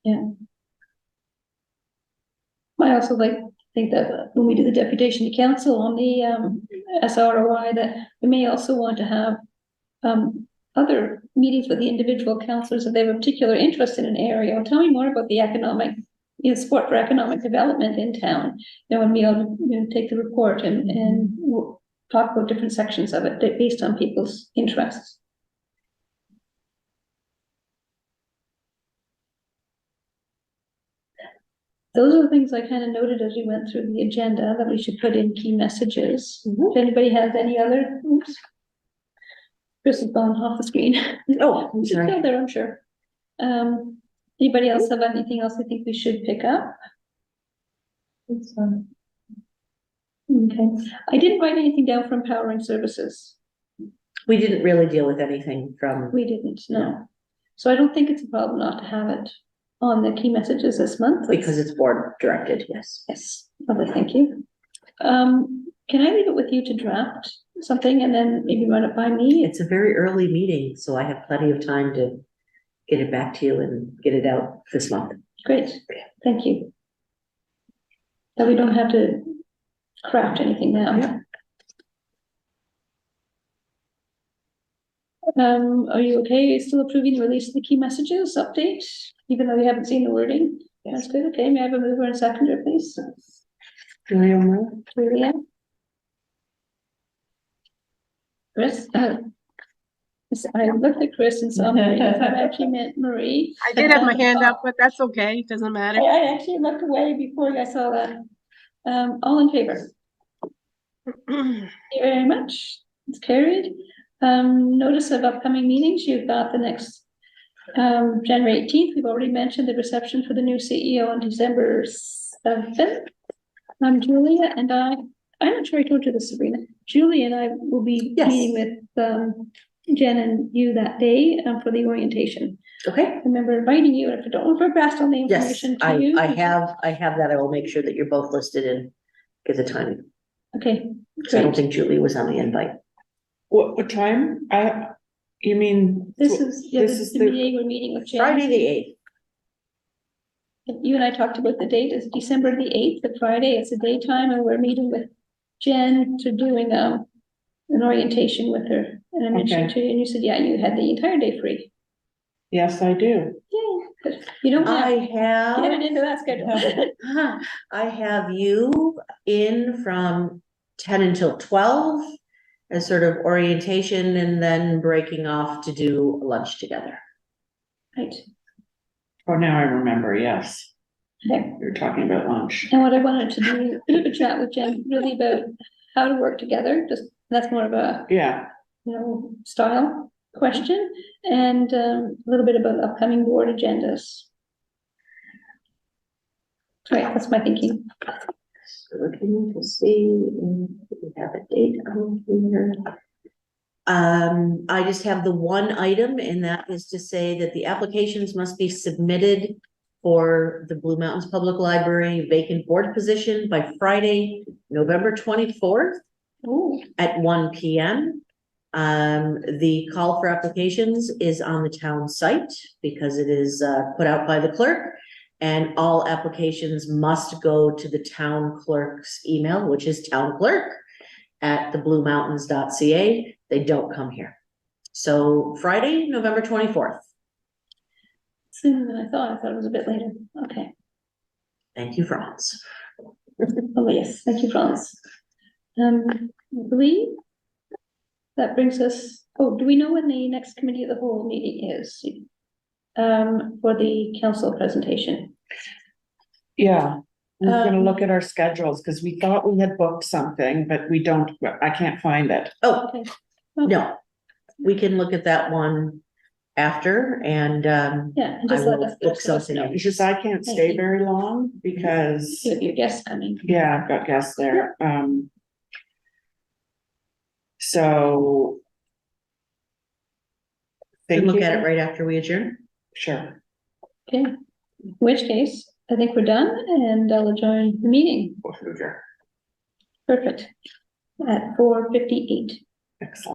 Yeah. I also think that when we do the deputation to council on the SROI, that we may also want to have other meetings with the individual councillors if they have a particular interest in an area. Or tell me more about the economic, support for economic development in town. And be able to take the report and talk about different sections of it based on people's interests. Those are the things I kind of noted as we went through the agenda that we should put in key messages. If anybody has any other, oops. Chris has gone off the screen. Oh, I'm She's sorry. still there, I'm sure. Anybody else have anything else I think we should pick up? Okay. I didn't write anything down from Powering Services. We didn't really deal with anything from, We didn't, no. So I don't think it's a problem not to have it on the key messages this month. because it's board directed, yes. Yes, lovely, thank you. Can I leave it with you to draft something and then maybe run it by me? It's a very early meeting, so I have plenty of time to get it back to you and get it out this month. Great, thank you. So we don't have to craft anything now. Are you okay? Are you still approving the release of the key messages update, even though you haven't seen the wording? That's good, okay, may I have a mover and seconder, please? Julia? Chris? I looked at Chris and saw Marie, I thought I actually meant Marie. I did have my hand up, but that's okay. Doesn't matter. I actually looked away before I saw that. All in favor? Thank you very much. It's carried. Notice of upcoming meetings. You've got the next January 18th. We've already mentioned the reception for the new CEO on December 7th. Julia and I'm not sure I told you this, Sabrina. Julie and I will be Yes. meeting with Jen and you that day for the orientation. Okay, I remember inviting you, and if I don't remember passed on the yes, information to you. I have that. I will make sure that you're both listed and get the timing. Okay, So I don't great. think Julie was on the invite. What time? You mean? This is, yeah, this this is is the the- meeting we're meeting with Jen. Friday the 8th. You and I talked about the date, it's December the 8th, the Friday, it's a daytime, and we're meeting with Jen to doing an orientation with her. And I mentioned Okay. to you, and you said, yeah, you had the entire day free. Yes, I do. Yay, good. You don't I have, get it have, into that schedule. I have you in from 10 until 12 as sort of orientation and then breaking off to do lunch together. Right, Oh, now I remember, yes. okay. You're talking about lunch. And what I wanted to do, a bit of a chat with Jen, really about how to work together, just, that's more of a, Yeah, style question, and a little bit about upcoming board agendas. Right, that's my thinking. Looking to see if we have a date on here. I just have the one item, and that is to say that the applications must be submitted for the Blue Mountains Public Library vacant board position by Friday, November 24th Oh, at 1 p.m. The call for applications is on the town site because it is put out by the clerk. And all applications must go to the town clerk's email, which is townclerk@thebluemountains.ca. They don't come here. So Friday, November 24th. Sooner than I thought it was a bit later, okay. Thank you, Franz. Oh, yes, thank you, Franz. I believe that brings us, oh, do we know when the next committee of the whole meeting is? For the council presentation? Yeah, we're gonna Um, look at our schedules, because we thought we had booked something, but we don't, I can't find it. Oh, Okay. no, we can look at that one after and, Yeah, and I just let will us. book let us something know. in. It's just I can't Thank stay you. very long because, You have your guests coming. yeah, I've got guests there, so. We can look thinking- at it right after we adjourn. Sure. Okay, in which case, I think we're done and I'll adjourn the meeting. Motion to adjourn. Perfect. At 4:58. Excellent.